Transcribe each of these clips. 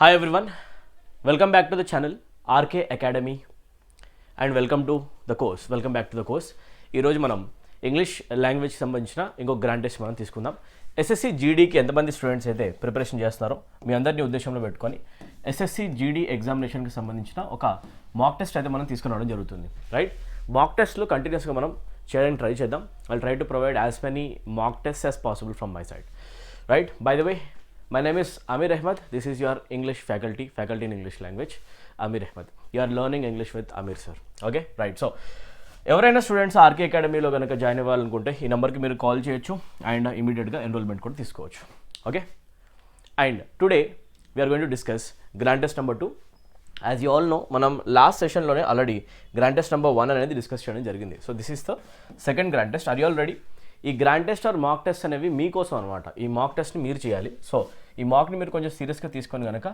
Hi everyone, welcome back to the channel RK Academy and welcome to the course. Welcome back to the course. ఈరోజు మనం English లాంగ్వేజ్కి సంబంధించిన ఇంకో grand test మనం తీసుకుందాం. SSC జీడీకి ఎంతమంది students అయితే ప్రిపరేషన్ చేస్తున్నారో మీ అందరినీ ఉద్దేశంలో పెట్టుకొని ఎస్ఎస్సి జీడీ ఎగ్జామినేషన్కి సంబంధించిన ఒక మాక్ టెస్ట్ అయితే మనం తీసుకురావడం జరుగుతుంది. రైట్, మాక్ టెస్ట్లో కంటిన్యూస్గా మనం చేయడానికి ట్రై చేద్దాం. I try to provide as many mock test as possible from my side. Right, by the way, my name is Ameer Ahmed. This is your English faculty in English language. Ameer Ahmed. You are learning English with Ameer sir. Okay, right. So, ఎవరైనా students RK అకాడమీలో కనుక join అవ్వాలనుకుంటే ఈ నెంబర్కి మీరు call చేయొచ్చు and ఇమీడియట్గా enrolment కూడా తీసుకోవచ్చు. Okay, and today we are going to discuss grand test number 2. As you all know, మనం లాస్ట్ సెషన్లోనే ఆల్రెడీ గ్రాండ్ టెస్ట్ నెంబర్ 1 అనేది డిస్కస్ చేయడం జరిగింది. So this is the second grand test. Are you all ready? ఈ grand test or mock test అనేవి మీకోసం అనమాట. ఈ మాక్ టెస్ట్ని మీరు చేయాలి. సో ఈ మాక్ని మీరు కొంచెం సీరియస్గా తీసుకొని కనుక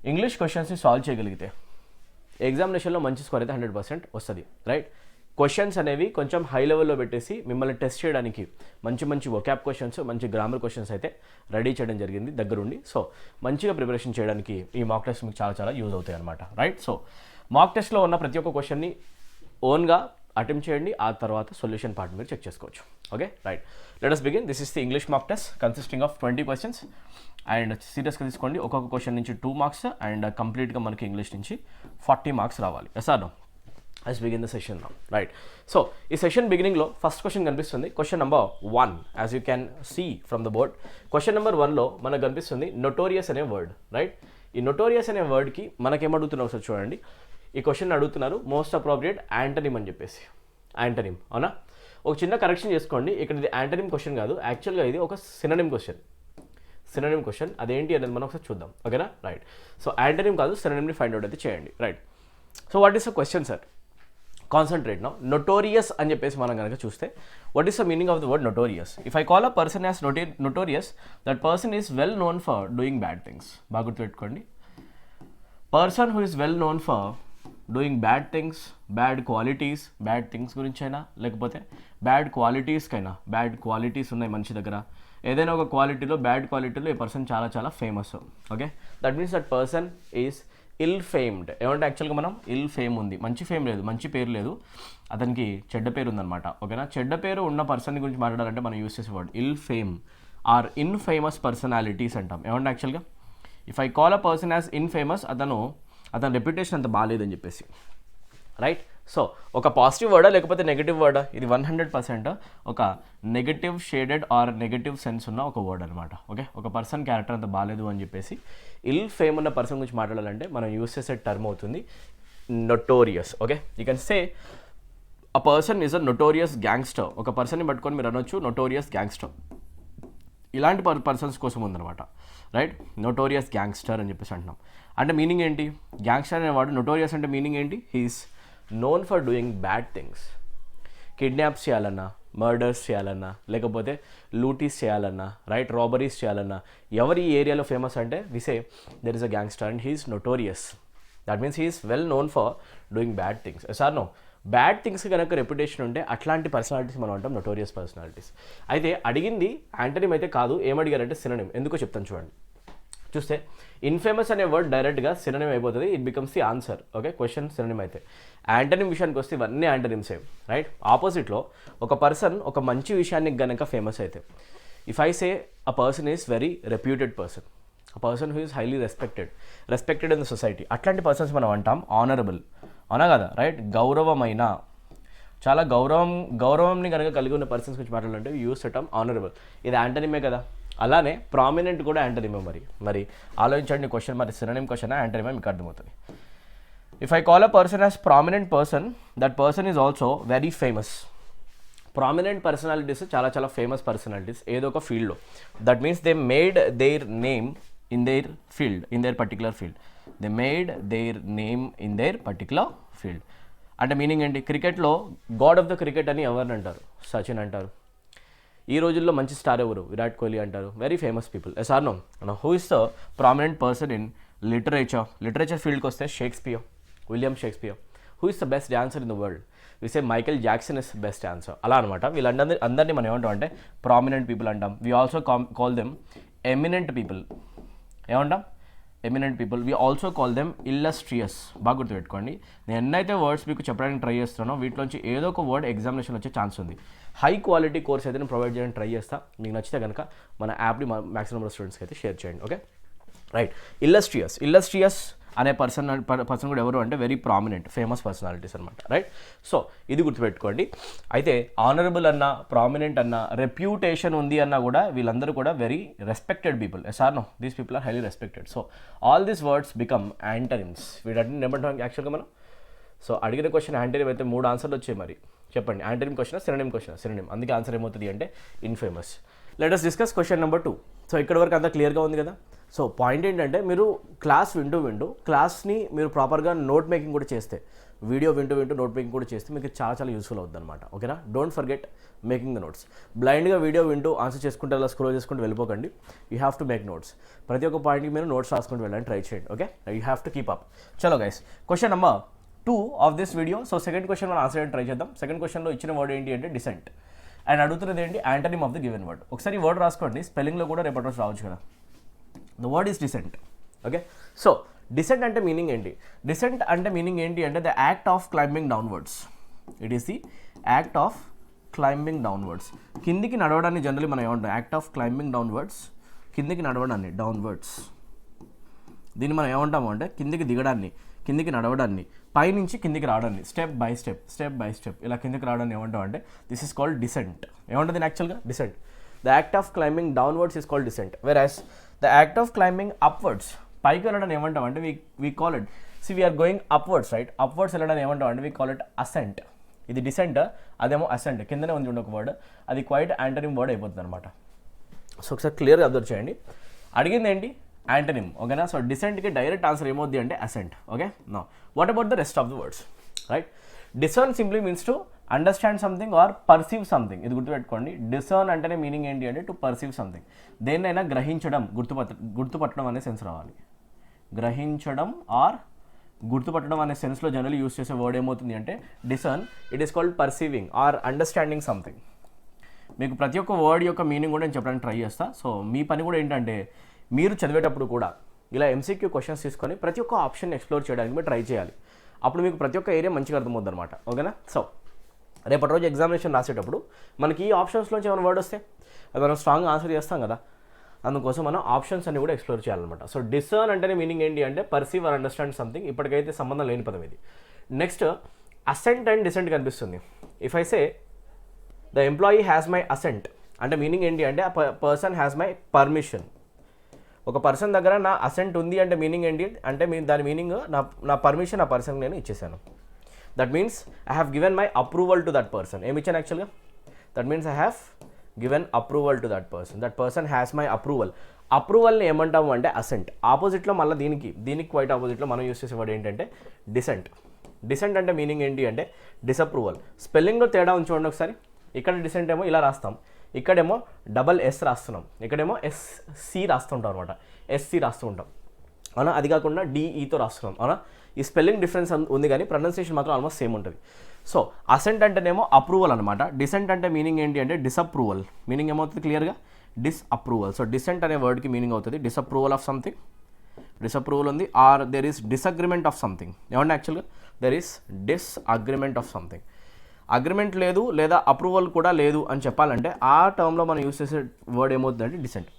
ఇంగ్లీష్ క్వశ్చన్స్ని సాల్వ్ చేయగలిగితే ఎగ్జామినేషన్లో మంచి స్కోర్ అయితే 100% వస్తుంది. రైట్, క్వశ్చన్స్ అనేవి కొంచెం హై లెవెల్లో పెట్టేసి మిమ్మల్ని టెస్ట్ చేయడానికి మంచి వొకాబ్ క్వశ్చన్స్, మంచి గ్రామర్ క్వశ్చన్స్ అయితే రెడీ చేయడం జరిగింది దగ్గరుండి. సో మంచిగా ప్రిపరేషన్ చేయడానికి ఈ మాక్ టెస్ట్ మీకు చాలా యూజ్ అవుతాయి అనమాట. రైట్, సో మాక్ టెస్ట్లో ఉన్న ప్రతి ఒక్క క్వశ్చన్ని ఓన్గా అటెంప్ట్ చేయండి, ఆ తర్వాత సొల్యూషన్ పార్ట్ మీరు చెక్ చేసుకోవచ్చు. Okay, right, let us begin. This is the English mock test consisting of 20 questions and సీరియస్గా తీసుకోండి. ఒక్కొక్క క్వశ్చన్ నుంచి 2 మార్క్స్ అండ్ కంప్లీట్గా మనకి ఇంగ్లీష్ నుంచి 40 మార్క్స్ రావాలి. Yes or no? Let's begin the session now. Right, so ఈ సెషన్ బిగినింగ్లో ఫస్ట్ క్వశ్చన్ కనిపిస్తుంది. Question number 1 as you can see from the board. Question number 1లో మనకు కనిపిస్తుంది నొటోరియస్ అనే వర్డ్. రైట్, ఈ నొటోరియస్ అనే వర్డ్కి మనకేమడుగుతున్నాం ఒకసారి చూడండి. ఈ క్వశ్చన్ అడుగుతున్నారు మోస్ట్ అప్రోప్రియేట్ యాంటనిమ్ అని చెప్పేసి. యాంటనిమ్ అవునా? ఒక చిన్న కరెక్షన్ చేసుకోండి, ఇక్కడ ఇది యాంటనిమ్ క్వశ్చన్ కాదు, యాక్చువల్గా ఇది ఒక సినోనిమ్ క్వశ్చన్. సినోనిమ్ క్వశ్చన్ అదేంటి అనేది మనం ఒకసారి చూద్దాం. ఓకేనా? రైట్, సో యాంటనిమ్ కాదు, సినోనిమ్ని ఫైండ్ అవుట్ అయితే చేయండి. Right, so what is the question sir? Concentrate now. Notorious అని చెప్పేసి మనం కనుక చూస్తే what is the meaning of the word notorious? If I call a person as notorious, that person is well known for doing bad things. బాగా గుర్తుపెట్టుకోండి, person who is well known for doing bad things, bad qualities, bad things గురించైనా లేకపోతే bad క్వాలిటీస్కైనా, bad qualities ఉన్నాయి మనిషి దగ్గర, ఏదైనా ఒక క్వాలిటీలో బ్యాడ్ క్వాలిటీలో ఈ పర్సన్ చాలా famous. Okay, that means that person is ill famed. ఏమంటే యాక్చువల్గా మనం ఇల్ ఫేమ్ ఉంది, మంచి ఫేమ్ లేదు, మంచి పేరు లేదు, అతనికి చెడ్డ పేరు ఉందన్నమాట. ఓకేనా? చెడ్డ పేరు ఉన్న పర్సన్ గురించి మాట్లాడాలంటే మనం యూస్ చేసే word ill fame or infamous personalities అంటాం. ఏమంటే యాక్చువల్గా if I call a person as infamous, అతని రెప్యుటేషన్ అంత బాగాలేదని చెప్పేసి. రైట్, సో ఒక పాజిటివ్ వర్డా లేకపోతే నెగిటివ్ వర్డా? ఇది 100% ఒక negative shaded or negative sense ఉన్న ఒక వర్డ్ అనమాట. ఓకే, ఒక పర్సన్ క్యారెక్టర్ అంత బాగాలేదు అని చెప్పేసి ఇల్ ఫేమ్ ఉన్న పర్సన్ గురించి మాట్లాడాలంటే మనం యూస్ చేసే టర్మ్ అవుతుంది notorious. Okay, you can say a person is a notorious gangster. ఒక పర్సన్ని పట్టుకొని మీరు అనొచ్చు నొటోరియస్ గ్యాంగ్స్టర్. ఇలాంటి పర్సన్స్ కోసం ఉందన్నమాట. రైట్, నొటోరియస్ గ్యాంగ్స్టర్ అని చెప్పేసి అంటున్నాం. అంటే మీనింగ్ ఏంటి? గ్యాంగ్స్టర్ అనేవాడు నొటోరియస్ అంటే మీనింగ్ ఏంటి? He is known for doing bad things. Kidnaps చేయాలన్నా, మర్డర్స్ చేయాలన్నా, లేకపోతే లూటీస్ చేయాలన్నా, రైట్, రాబరీస్ చేయాలన్నా, ఎవరి ఏరియాలో ఫేమస్ అంటే we say there is a gangster and he's notorious. That means he's well known for doing bad things. Sir no, bad things కనుక reputation ఉంటే అట్లాంటి పర్సనాలిటీస్ మనం అంటాం నొటోరియస్ పర్సనాలిటీస్. అయితే అడిగింది యాంటనిమ్ అయితే కాదు, ఏమడిగారంటే సినోనిమ్. ఎందుకో చెప్తాను చూడండి. చూస్తే ఇన్ఫేమస్ అనే వర్డ్ డైరెక్ట్గా సినోనిమ్ అయిపోతుంది, it becomes the answer. Okay, question synonym అయితే. యాంటనిమ్ విషయానికి వస్తే ఇవన్నీ యాంటనిమ్సే. రైట్, ఆపోజిట్లో ఒక పర్సన్ ఒక మంచి విషయానికి గనక ఫేమస్ అయితే, if I say a person is very reputed person, a person who is highly respected in the society, అట్లాంటి పర్సన్స్ మనం అంటాం ఆనరబుల్. అవునా కదా? రైట్, గౌరవమైన, చాలా గౌరవంని కనుక కలిగి ఉన్న పర్సన్స్ గురించి మాట్లాడాలంటే యూస్ చేయటం ఆనరబుల్. ఇది యాంటనిమే కదా. అలానే ప్రామినెంట్ కూడా యాంటనిమే. మరి ఆలోచించండి, క్వశ్చన్ మరి సినోనిమ్ క్వశ్చన్ యాంటనిమే మీకు అర్థమవుతుంది. If I call a person as prominent person, that person is also very famous. Prominent personalities చాలా ఫేమస్ పర్సనాలిటీస్ ఏదో ఒక ఫీల్డ్లో. That means they made their name in there field, in there particular field. They made their name in there particular field. అంటే meaning ఏంటి? క్రికెట్లో God of the cricket అని ఎవరిని అంటారు? సచిన్ అంటారు. ఈ రోజుల్లో మంచి స్టార్ ఎవరు? విరాట్ కోహ్లీ అంటారు. Very famous people. Yes or no? Who is the prominent person in literature ఫీల్డ్కి వస్తే Shakespeare, William Shakespeare. Who is the best dancer in the world? We say Michael Jackson is best dancer. అలా అనమాట. వీళ్ళందరినీ మనం ఏమంటాం అంటే prominent people అంటాం. We also call them eminent people. ఏమంటాం? Eminent people. We also call them illustrious. బాగా గుర్తుపెట్టుకోండి, నేను ఎన్నైతే వర్డ్స్ మీకు చెప్పడానికి ట్రై చేస్తున్నానో వీటిలోంచి ఏదో ఒక వర్డ్ ఎగ్జామినేషన్ వచ్చే ఛాన్స్ ఉంది. హై క్వాలిటీ కోర్స్ అయితే నేను ప్రొవైడ్ చేయడానికి ట్రై చేస్తాను. మీకు నచ్చితే కనుక మన యాప్ని మ్యాక్సిమం నెంబర్ స్టూడెంట్స్కి అయితే షేర్ చేయండి. Okay right. ఇల్లస్ట్రియస్ అనే పర్సన్ కూడా ఎవరు అంటే వెరీ ప్రామినెంట్ ఫేమస్ పర్సనాలిటీస్ అనమాట. రైట్. సో ఇది గుర్తుపెట్టుకోండి. అయితే ఆనరబుల్ అన్న, ప్రామినెంట్ అన్న, రెప్యూటేషన్ ఉంది అన్న కూడా వీళ్ళందరూ కూడా very respected people. Yes or no? These people are highly respected. So all these words become antonyms. వీటన్ని ఏమంటాం యాక్చువల్గా మనం? సో అడిగిన క్వశ్చన్ యాంటనిమ్ అయితే 3 ఆన్సర్లు వచ్చాయి. మరి చెప్పండి, antonym question, synonym question? Synonym. అందుకే ఆన్సర్ ఏమవుతుంది అంటే infamous. Let us discuss question number 2. So ఇక్కడ వరకు అంతా క్లియర్గా ఉంది కదా? సో పాయింట్ ఏంటంటే మీరు క్లాస్ వింటూ క్లాస్ని మీరు ప్రాపర్గా నోట్ మేకింగ్ కూడా చేస్తే, వీడియో వింటూ నోట్ మేకింగ్ కూడా చేస్తే మీకు చాలా యూస్ఫుల్ అవుతుంది అనమాట. ఓకేనా? Don't forget making the notes. బ్లైండ్గా వీడియో వింటూ ఆన్సర్ చేసుకుంటే అలా స్క్రోల్ చేసుకుంటూ వెళ్ళిపోకండి. You have to make notes. ప్రతి ఒక్క పాయింట్కి మీరు నోట్స్ రాసుకుంటూ వెళ్ళండి, ట్రై చేయండి. Okay, you have to keep up. చలో guys, question number 2 of this video. So second question మనం ఆన్సర్ ట్రై చేద్దాం. సెకండ్ క్వశ్చన్లో ఇచ్చిన వర్డ్ ఏంటి అంటే డిసెంట్. అండ్ అడుగుతున్నది ఏంటి? Antonym of the given word. ఒకసారి ఈ వర్డ్ రాసుకోండి, స్పెల్లింగ్లో కూడా రేపటి రోజు రావచ్చు కదా. The word is descent. Okay, so descent అంటే మీనింగ్ ఏంటి? డిసెంట్ అంటే మీనింగ్ ఏంటి అంటే the act of climbing downwards. It is the act of climbing downwards. కిందికి నడవడాన్ని జనరల్లీ మనం ఏమంటాం? Act of climbing downwards. కిందికి నడవడాన్ని డౌన్వర్డ్స్. దీన్ని మనం ఏమంటాము అంటే కిందికి దిగడాన్ని, కిందికి నడవడాన్ని, పైనుంచి కిందికి రావడాన్ని, స్టెప్ బై స్టెప్ ఇలా కిందికి రావడాన్ని ఏమంటాం అంటే దిస్ ఈస్ కాల్డ్ డిసెంట్. ఏమంటుంది యాక్చువల్గా? Descent. The act of climbing downwards is called descent. Whereas the act of climbing upwards, పైకి వెళ్ళడం ఏమంటాం అంటే we call it, we are going upwards, right? Upwards వెళ్ళడం ఏమంటాం అంటే వీ కాల్ ఇట్ అసెంట్. ఇది డిసెంట్, అదేమో అసెంట్. కిందనే ఉంది ఒక వర్డ్, అది క్వైట్ యాంటనిమ్ వర్డ్ అయిపోతుంది అనమాట. సో ఒకసారి క్లియర్గా అబ్జర్వ్ చేయండి. అడిగింది ఏంటి? యాంటనిమ్. ఓకేనా? సో డిసెంట్కి డైరెక్ట్ ఆన్సర్ ఏమవుద్ది అంటే ascent. Okay, no what about the rest of the words? Right. Discern simply means to understand something or perceive something. ఇది గుర్తుపెట్టుకోండి. డిసర్న్ అంటేనే మీనింగ్ ఏంటి అంటే టు పర్సీవ్ సంథింగ్. దేన్నైనా గ్రహించడం, గుర్తుపట్టడం అనే సెన్స్ రావాలి. గ్రహించడం ఆర్ గుర్తుపట్టడం అనే సెన్స్లో జనరల్లీ యూస్ చేసే వర్డ్ ఏమవుతుంది అంటే discern. It is called perceiving or understanding something. మీకు ప్రతి ఒక్క వర్డ్ యొక్క మీనింగ్ కూడా నేను చెప్పడానికి ట్రై చేస్తాను. సో మీ పని కూడా ఏంటంటే మీరు చదివేటప్పుడు కూడా ఇలా ఎంసీక్యూ క్వశ్చన్స్ తీసుకొని ప్రతి ఒక్క ఆప్షన్ ఎక్స్ప్లోర్ చేయడానికి మీరు ట్రై చేయాలి. అప్పుడు మీకు ప్రతి ఒక్క ఏరియా మంచిగా అర్థమవుతుంది అనమాట. ఓకేనా? సో రేపటి రోజు ఎగ్జామినేషన్ రాసేటప్పుడు మనకి ఈ ఆప్షన్స్లోంచి ఏమైనా వర్డ్ వస్తే అది మనం స్ట్రాంగ్ ఆన్సర్ చేస్తాం కదా, అందుకోసం మనం ఆప్షన్స్ అన్ని కూడా ఎక్స్ప్లోర్ చేయాలన్నమాట. సో డిసర్న్ అంటేనే మీనింగ్ ఏంటి అంటే పర్సీవ్ ఆర్ అండర్స్టాండ్ సంథింగ్. ఇప్పటికైతే సంబంధం లేని పదం ఇది. నెక్స్ట్ అసెంట్ అండ్ డిసెంట్ కనిపిస్తుంది. If I say the employee has my assent అంటే మీనింగ్ ఏంటి అంటే పర్సన్ హ్యాస్ మై పర్మిషన్. ఒక పర్సన్ దగ్గర నా అసెంట్ ఉంది అంటే మీనింగ్ ఏంటి అంటే దాని మీనింగ్ నా పర్మిషన్ ఆ పర్సన్కి నేను ఇచ్చేసాను. That means I have given my approval to that person. ఏమి ఇచ్చాను యాక్చువల్గా? That means I have given approval to that person. That person has my approval. అప్రూవల్ని ఏమంటాము అంటే అసెంట్. ఆపోజిట్లో మళ్ళీ దీనికి క్వైట్ ఆపోజిట్లో మనం యూస్ చేసే వర్డ్ ఏంటంటే డిసెంట్. డిసెంట్ అంటే మీనింగ్ ఏంటి అంటే డిసప్రూవల్. స్పెల్లింగ్లో తేడా చూడండి ఒకసారి. ఇక్కడ డిసెంట్ ఏమో ఇలా రాస్తాం, ఇక్కడేమో డబల్ ఎస్ రాస్తున్నాం, ఇక్కడేమో ఎస్సి రాస్తుంటాం అనమాట. ఎస్సి రాస్తూ ఉంటాం అవునా? అది కాకుండా డిఈతో రాస్తున్నాం అవునా? ఈ స్పెల్లింగ్ డిఫరెన్స్ ఉంది కానీ ప్రొనౌన్సియేషన్ మాత్రం ఆల్మోస్ట్ సేమ్ ఉంటుంది. సో అసెంట్ అంటేనేమో అప్రూవల్ అనమాట. డిసెంట్ అంటే మీనింగ్ ఏంటి అంటే డిసప్రూవల్. మీనింగ్ ఏమవుతుంది క్లియర్గా? డిసప్రూవల్. సో డిసెంట్ అనే వర్డ్కి మీనింగ్ అవుతుంది డిసప్రూవల్ ఆఫ్ సంథింగ్. డిసప్రూవల్ ఉంది or there is disagreement of something. ఏమంటే యాక్చువల్గా there is disagreement of something. Agreement లేదు లేదా అప్రూవల్ కూడా లేదు అని చెప్పాలంటే ఆ టర్మ్లో మనం యూస్ చేసే వర్డ్ ఏమవుతుందంటే డిసెంట్.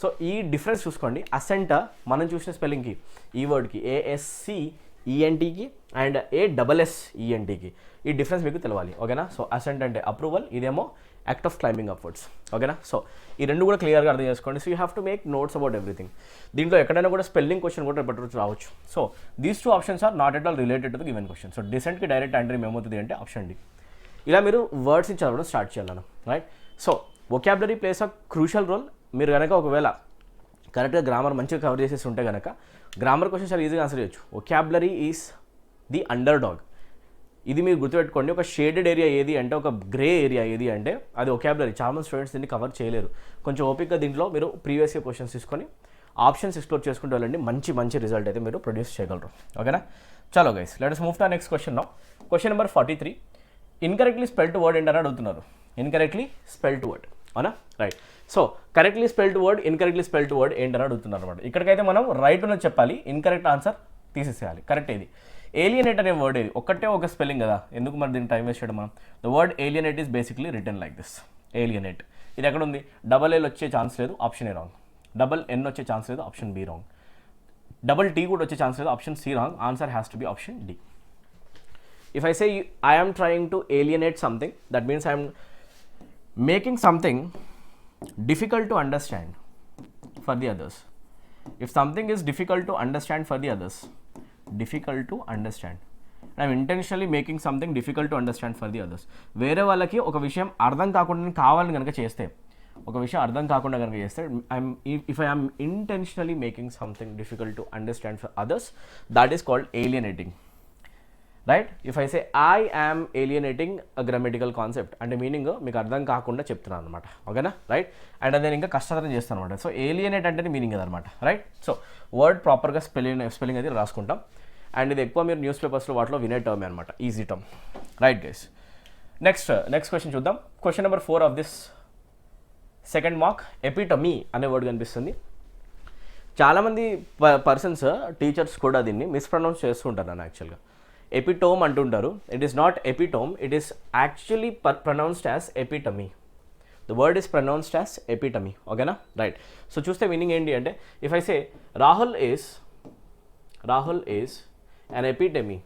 సో ఈ డిఫరెన్స్ చూసుకోండి. అసెంట్ మనం చూసిన స్పెల్లింగ్కి ఈ వర్డ్కి ASCENTకి అండ్ ASSENTకి ఈ డిఫరెన్స్ మీకు తెలవాలి. ఓకేనా? సో అసెంట్ అంటే అప్రూవల్, ఇదేమో యాక్ట్ ఆఫ్ క్లైంబింగ్ అప్వర్డ్స్. ఓకేనా? సో ఈ రెండు కూడా క్లియర్గా అర్థం చేసుకోండి. So you have to make notes about everything. దీంట్లో ఎక్కడైనా కూడా స్పెల్లింగ్ క్వశ్చన్ కూడా రేపటి రావచ్చు. So these 2 options are not at all related to the given question. So డిసెంట్కి డైరెక్ట్ యాంటనిమ్ ఏమవుతుంది అంటే ఆప్షన్ డి. ఇలా మీరు వర్డ్స్ని చదవడం స్టార్ట్ చేయాలను. Right. So vocabulary plays a crucial role. మీరు కనుక ఒకవేళ కరెక్ట్గా గ్రామర్ మంచిగా కవర్ చేసేసి ఉంటే కనుక గ్రామర్ క్వశ్చన్ చాలా ఈజీగా ఆన్సర్ చేయొచ్చు. Vocabulary is the under dog. ఇది మీరు గుర్తుపెట్టుకోండి. ఒక షేడెడ్ ఏరియా ఏది అంటే ఒక గ్రే ఏరియా ఏది అంటే అది వొకాబులరీ. చాలామంది స్టూడెంట్స్ దీన్ని కవర్ చేయలేరు. కొంచెం ఓపిక్గా దీంట్లో మీరు ప్రీవియస్ ఇయర్ క్వశ్చన్స్ తీసుకొని ఆప్షన్స్ ఎక్స్ప్లోర్ చేసుకుంటూ వెళ్ళండి. మంచి రిజల్ట్ అయితే మీరు ప్రొడ్యూస్ చేయగలరు. ఓకేనా? చలో guys, let us move to next question now. Question number 43. Incorrectly spelled word ఏంటని అడుగుతున్నారు. ఇన్కరెక్ట్లీ స్పెల్డ్ వర్డ్ అవునా? Right. So correctly spelled word, incorrectly spelled word ఏంటని అడుగుతున్నారు అనమాట. ఇక్కడికైతే మనం రైట్ ఉన్నది చెప్పాలి, ఇన్కరెక్ట్ ఆన్సర్ తీసేసేయాలి. కరెక్ట్ ఏది? ఏలియనేట్ అనే వర్డ్ ఏది? ఒక్కటే ఒక స్పెల్లింగ్ కదా, ఎందుకు మరి దీన్ని టైం వేస్ట్ చేయడం మనం. The word alienate is basically written like this, alienate. ఇది ఎక్కడ ఉంది? డబల్ ఎల్ వచ్చే ఛాన్స్ లేదు, option A wrong. Double N వచ్చే ఛాన్స్ లేదు, option B wrong. Double T కూడా వచ్చే ఛాన్స్ లేదు, option C wrong. Answer has to be option D. If I say I am trying to alienate something, that means I am making something difficult to understand for the others. If something is difficult to understand for the others, difficult to understand, I am intentionally making something difficult to understand for the others. వేరే వాళ్ళకి ఒక విషయం అర్థం కాకుండా కావాలని కనుక చేస్తే, ఒక విషయం అర్థం కాకుండా కనుక చేస్తే, if I am intentionally making something difficult to understand for others, that is called alienating. Right. If I say I am alienating a grammatical concept అంటే మీనింగ్ మీకు అర్థం కాకుండా చెప్తున్నాను అనమాట. ఓకేనా? రైట్. అండ్ నేను ఇంకా కష్టతరం చేస్తాను అనమాట. సో ఏలియనేట్ అంటే మీనింగ్ అదనమాట. రైట్. సో వర్డ్ ప్రాపర్గా స్పెల్లింగ్ అది రాసుకుంటాం. అండ్ ఇది ఎక్కువ మీరు న్యూస్ పేపర్స్లో వాటిలో వినే టర్మ్ అనమాట, easy term. Right guys. Next question చూద్దాం. Question number 4 of this second mark, epitome అనే వర్డ్ కనిపిస్తుంది. చాలామంది పర్సన్స్, టీచర్స్ కూడా దీన్ని మిస్ప్రొనౌన్స్ చేస్తుంటారు నన్ను యాక్చువల్గా. ఎపిటోమ్ అంటుంటారు. It is not epitome, it is actually pronounced as epitome. The word is pronounced as epitome. ఓకేనా? రైట్. సో చూస్తే మీనింగ్ ఏంటి అంటే, if I say Rahul is an epitome,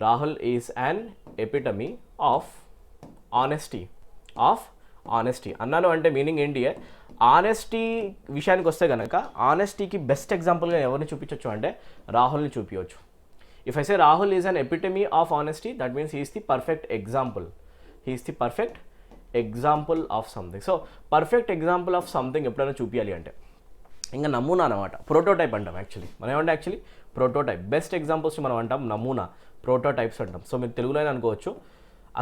Rahul is an epitome of honesty అన్నాను అంటే meaning ఏంటి? Honesty విషయానికి వస్తే కనుక ఆనెస్టీకి బెస్ట్ ఎగ్జాంపుల్గా ఎవరిని చూపించవచ్చు అంటే రాహుల్ని చూపించవచ్చు. If I say Rahul is an epitome of honesty, that means he is the perfect example. He is the perfect example of something. So, perfect example of something ఎప్పుడైనా చూపించాలి అంటే ఇంకా నమూనా అనమాట, ప్రోటోటైప్ అంటాం యాక్చువల్లీ. మనం ఏమంటే యాక్చువల్లీ ప్రోటోటైప్, బెస్ట్ ఎగ్జాంపుల్స్ మనం అంటాం నమూనా, ప్రోటోటైప్స్ అంటాం. సో మీరు తెలుగులో అనుకోవచ్చు,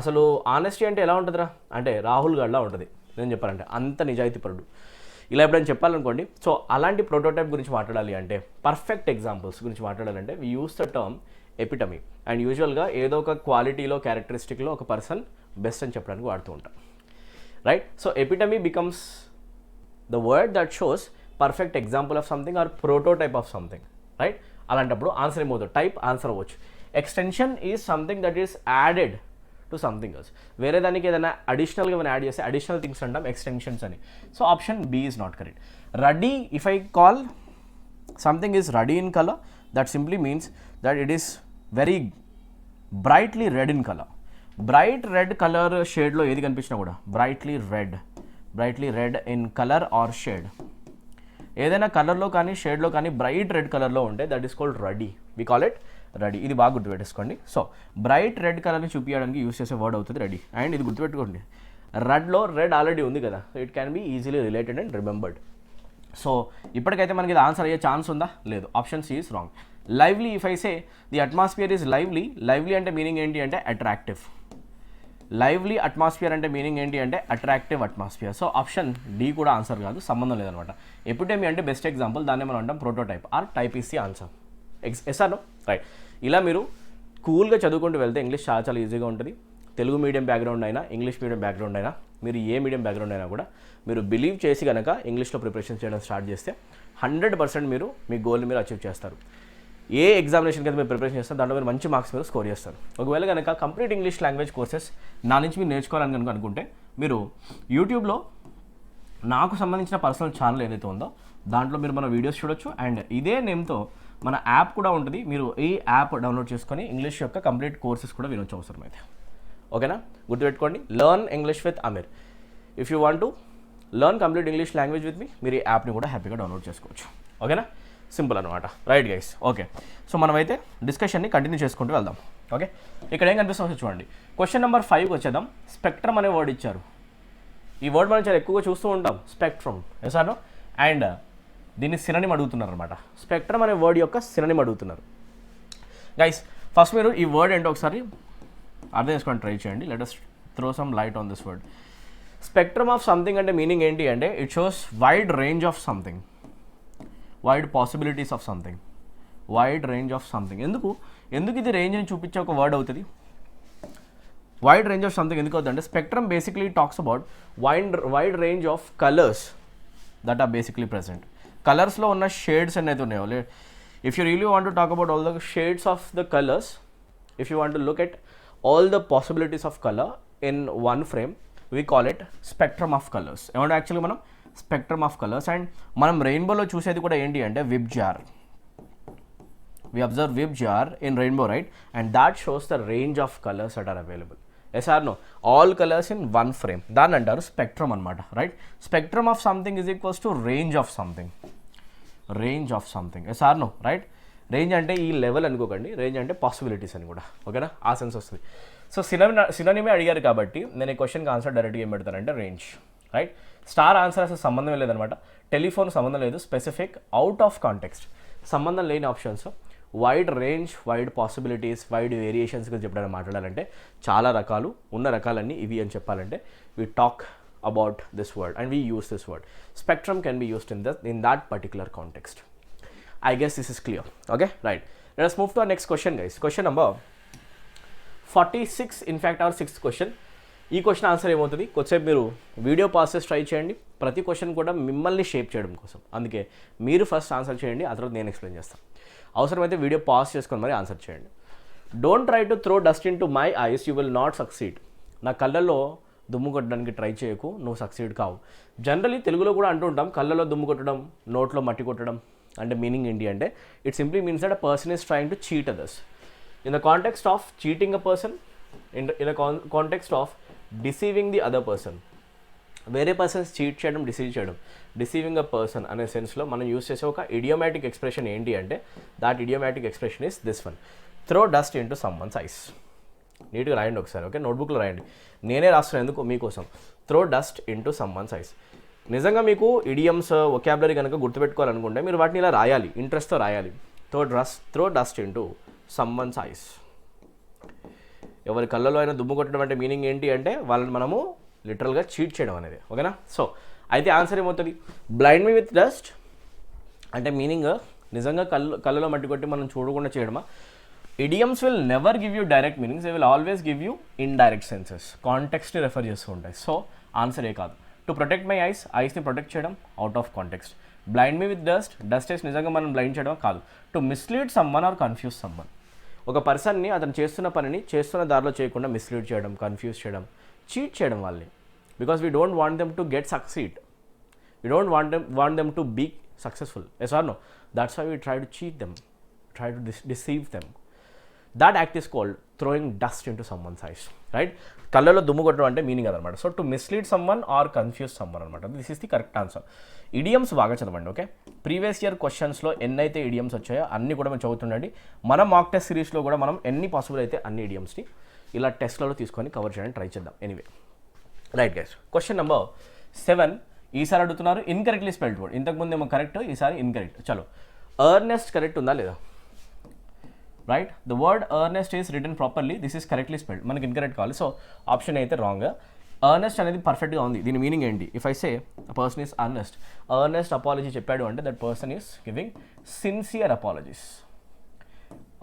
అసలు ఆనెస్టీ అంటే ఎలా ఉంటుందిరా అంటే రాహుల్ గడ్లా ఉంటుంది. నేను చెప్పాలంటే అంత నిజాయితీపరుడు ఇలా ఎప్పుడైనా చెప్పాలనుకోండి. సో అలాంటి ప్రోటోటైప్ గురించి మాట్లాడాలి అంటే, పర్ఫెక్ట్ ఎగ్జాంపుల్స్ గురించి మాట్లాడాలంటే we use the term epitome. And యూజువల్గా ఏదో ఒక క్వాలిటీలో, క్యారెక్టరిస్టిక్లో ఒక పర్సన్ బెస్ట్ అని చెప్పడానికి వాడుతూ ఉంటాం. Right. So epitome becomes the word that shows perfect example of something or prototype of something. Right. అలాంటప్పుడు ఆన్సర్ ఏమవుతుంది? టైప్ ఆన్సర్ అవ్వచ్చు. Extension is something that is added to something else. వేరే దానికి ఏదైనా అడిషనల్గా మనం యాడ్ చేస్తే అడిషనల్ థింగ్స్ అంటాం ఎక్స్టెన్షన్స్ అని. So option B is not correct. Ruddy, if I call something is ruddy in colour, that simply means that it is very brightly red in colour. Bright red colour షేడ్లో ఏది కనిపించినా కూడా brightly red in colour or shade, ఏదైనా కలర్లో కానీ షేడ్లో కానీ bright red కలర్లో ఉంటే that is called ruddy. We call it ruddy. ఇది బాగా గుర్తుపెట్టేసుకోండి. సో బ్రైట్ రెడ్ కలర్ని చూపించడానికి యూస్ చేసే వర్డ్ అవుతుంది రెడీ. అండ్ ఇది గుర్తుపెట్టుకోండి, రెడ్లో రెడ్ ఆల్రెడీ ఉంది కదా, so it can be easily related and remembered. So ఇప్పటికైతే మనకి ఇది ఆన్సర్ అయ్యే ఛాన్స్ ఉందా? లేదు. Option C is wrong. Lively, if I say the atmosphere is lively, lively అంటే మీనింగ్ ఏంటి అంటే అట్రాక్టివ్. లైవ్లీ అట్మాస్ఫియర్ అంటే మీనింగ్ ఏంటి అంటే attractive atmosphere. So option D కూడా ఆన్సర్ కాదు, సంబంధం లేదనమాట. ఎపిటమీ అంటే బెస్ట్ ఎగ్జాంపుల్, దాన్ని మనం అంటాం prototype or type is the answer. Yes or no? Right. ఇలా మీరు కూల్గా చదువుకుంటూ వెళ్తే ఇంగ్లీష్ చాలా చాలా ఈజీగా ఉంటుంది. తెలుగు మీడియం బ్యాక్గ్రౌండ్ అయినా, ఇంగ్లీష్ మీడియం బ్యాక్గ్రౌండ్ అయినా, మీరు ఏ మీడియం బ్యాక్గ్రౌండ్ అయినా కూడా మీరు బిలీవ్ చేసి కనుక ఇంగ్లీష్లో ప్రిపరేషన్ చేయడం స్టార్ట్ చేస్తే 100% మీరు మీ గోల్ని మీరు అచీవ్ చేస్తారు. ఏ ఎగ్జామినేషన్కి అయితే మీరు ప్రిపరేషన్ చేస్తారు దాంట్లో మీరు మంచి మార్క్స్ మీరు స్కోర్ చేస్తారు. ఒకవేళ కనుక కంప్లీట్ ఇంగ్లీష్ లాంగ్వేజ్ కోర్సెస్ నా నుంచి మీరు నేర్చుకోవాలని కనుక అనుకుంటే మీరు యూట్యూబ్లో నాకు సంబంధించిన పర్సనల్ ఛానల్ ఏదైతే ఉందో దాంట్లో మీరు మన వీడియోస్ చూడొచ్చు. అండ్ ఇదే నేమ్తో మన యాప్ కూడా ఉంటుంది. మీరు ఈ యాప్ డౌన్లోడ్ చేసుకొని ఇంగ్లీష్ యొక్క కంప్లీట్ కోర్సెస్ కూడా వినొచ్చు అవసరం అయితే. ఓకేనా? గుర్తుపెట్టుకోండి, learn English with Aamir. If you want to learn complete English language with me, మీరు ఈ యాప్ని కూడా హ్యాపీగా డౌన్లోడ్ చేసుకోవచ్చు. ఓకేనా? సింపుల్ అనమాట. Right guys. ఓకే. సో మనమైతే డిస్కషన్ని కంటిన్యూ చేసుకుంటూ వెళ్దాం. ఓకే. ఇక్కడ ఏం కనిపిస్తుందో చూడండి. క్వశ్చన్ నెంబర్ 5కి వచ్చేద్దాం. స్పెక్ట్రమ్ అనే వర్డ్ ఇచ్చారు. ఈ వర్డ్ మనం చాలా ఎక్కువగా చూస్తూ ఉంటాం, స్పెక్ట్రమ్. ఎసాను? అండ్ దీన్ని సినోనిమ్ అడుగుతున్నారు అనమాట. స్పెక్ట్రమ్ అనే వర్డ్ యొక్క సినోనిమ్ అడుగుతున్నారు. గైస్ ఫస్ట్ మీరు ఈ వర్డ్ ఏంటో ఒకసారి అర్థం చేసుకోండి, ట్రై చేయండి. Let us throw some light on this word. Spectrum of something అంటే మీనింగ్ ఏంటి అంటే it shows wide range of something, wide possibilities of something, wide range of something. ఎందుకు ఇది రేంజ్ని చూపించే ఒక వర్డ్ అవుతుంది? వైడ్ రేంజ్ ఆఫ్ సంథింగ్ ఎందుకు అవుతుందంటే spectrum basically talks about wide range of colours that are basically present. కలర్స్లో ఉన్న shades అనేది ఉన్నాయో, if you really want to talk about all the shades of the colours, if you want to look at all the possibilities of colour in one frame, we call it spectrum of colours. ఏమంటే యాక్చువల్గా మనం spectrum of colours. And మనం రెయిన్బోలో చూసేది కూడా ఏంటి అంటే విబ్ jar. We observe web jar in rainbow, right? And that shows the range of colors that are available. Yes or no? All colors in one frame. That antaru spectrum anamata, right? Spectrum of something is equals to range of something. Range of something. Yes or no? Right? Range ante ee level anukokandi, range ante possibilities ani kuda. Okay na? Aa sense vastadi. So synonym adigaru kabatti nenu ee question ki answer direct ga em pedtarante range, right? Star answer asalu sambandham ledhu anamata. Telephone sambandham ledhu. Specific, out of context. Sambandham leni options. Wide range, wide possibilities, wide variations గురించి చెప్పడానికి మాట్లాడాలంటే చాలా రకాలు ఉన్న రకాలన్నీ ఇవి అని చెప్పాలంటే we talk about this word and we use this word. Spectrum can be used in that particular context. I guess this is clear. Okay, right. Let us move to our next question, guys. Question number 46, in fact our 6th question. ఈ question answer ఏమవుతుంది, కొద్దిసేపు మీరు video passes try చేయండి. ప్రతి question కూడా మిమ్మల్ని shape చేయడం కోసం, అందుకే మీరు ఫస్ట్ ఆన్సర్ చేయండి, ఆ తర్వాత నేను ఎక్స్ప్లెయిన్ చేస్తాను. అవసరమైతే వీడియో పాజ్ చేసుకొని మరి ఆన్సర్ చేయండి. Don't try to throw dust in to my eyes, you will not succeed. నా కళ్ళల్లో దుమ్ము కొట్టడానికి ట్రై చేయకు, నువ్వు సక్సీడ్ కావు. జనరలీ తెలుగులో కూడా అంటూ ఉంటాం కళ్ళలో దుమ్ము కొట్టడం, నోట్లో మట్టి కొట్టడం అంటే మీనింగ్ ఏంటి అంటే it simply means that a person is trying to cheat others. In the context of cheating a person, in the context of deceiving the other person, వేరే పర్సన్స్ చీట్ చేయడం, డిసీవ్ చేయడం, డిసీవింగ్ అ పర్సన్ అనే సెన్స్లో మనం use చేసే ఒక idiomatic expression ఏంటి అంటే that idiomatic expression is this one, throw dust in to someone's ice. నీట్గా రాయండి ఒకసారి, ఓకే, నోట్బుక్లో రాయండి. నేనే రాస్తున్నాను ఎందుకు మీకోసం. Throw dust in to someone's ice. నిజంగా మీకు ఇడియమ్స్, వొకాబులరీ కనుక గుర్తుపెట్టుకోవాలనుకుంటే మీరు వాటిని ఇలా రాయాలి, ఇంట్రెస్ట్తో రాయాలి. Throw dust in to someone's ice. ఎవరి కళ్ళలో అయినా దుమ్ము కొట్టడం అంటే మీనింగ్ ఏంటి అంటే వాళ్ళని మనము లిటరల్గా చీట్ చేయడం అనేది, ఓకేనా. సో అయితే ఆన్సర్ ఏమవుతుంది, బ్లైండ్ మీ విత్ డస్ట్ అంటే మీనింగ్ నిజంగా కళ్ళలో మట్టి కొట్టి మనం చూడకుండా చేయడమా. Idioms will never give you direct meanings, they will always give you indirect senses, కాంటెక్స్ట్ని రెఫర్ చేస్తూ ఉంటాయి. సో ఆన్సర్ ఏ కాదు. టు ప్రొటెక్ట్ మై ఐస్, ఐస్ని ప్రొటెక్ట్ చేయడం out of context. Blind me with dust, dust వేసి నిజంగా మనం blind చేయడం కాదు. To mislead someone or confuse someone, ఒక పర్సన్ని అతను చేస్తున్న పనిని చేస్తున్న దారిలో చేయకుండా మిస్లీడ్ చేయడం, కన్ఫ్యూజ్ చేయడం, చీట్ చేయడం వాళ్ళని. Because we don't want them to get succeed, we don't want them to be successful. Yes or no? That's why we try to cheat them, try to deceive them. That act is called throwing dust in to someone's eyes, right. కళ్ళలో దుమ్ము కొట్టడం అంటే meaning అదనమాట. So to mislead someone or confuse someone అనమాట. This is the correct answer. Idioms బాగా చదవండి, okay. Previous year క్వశ్చన్స్లో ఎన్నైతే idioms వచ్చాయో అన్నీ కూడా మనం చదువుతుండండి. మన మాక్ టెస్ట్ సిరీస్లో కూడా మనం ఎన్ని పాసిబుల్ అయితే అన్ని ఇడియమ్స్ని ఇలా టెస్ట్లలో తీసుకొని కవర్ చేయడానికి ట్రై చేద్దాం. Anyway, right guys. Question number 7 ఈసారి అడుగుతున్నారు ఇన్కరెక్ట్లీ స్పెల్డ్ వర్డ్. ఇంతకుముందు ఏమో కరెక్ట్, ఈసారి ఇన్కరెక్ట్. చలో, ఎర్నెస్ట్ కరెక్ట్ ఉందా లేదా? Right, the word earnest is written properly, this is correctly spelled. మనకి ఇన్కరెక్ట్ కావాలి, సో ఆప్షన్ అయితే రాంగ్. ఎర్నెస్ట్ అనేది పర్ఫెక్ట్గా ఉంది. దీని మీనింగ్ ఏంటి? If I say a person is earnest apology చెప్పాడు అంటే that person is giving sincere apologies.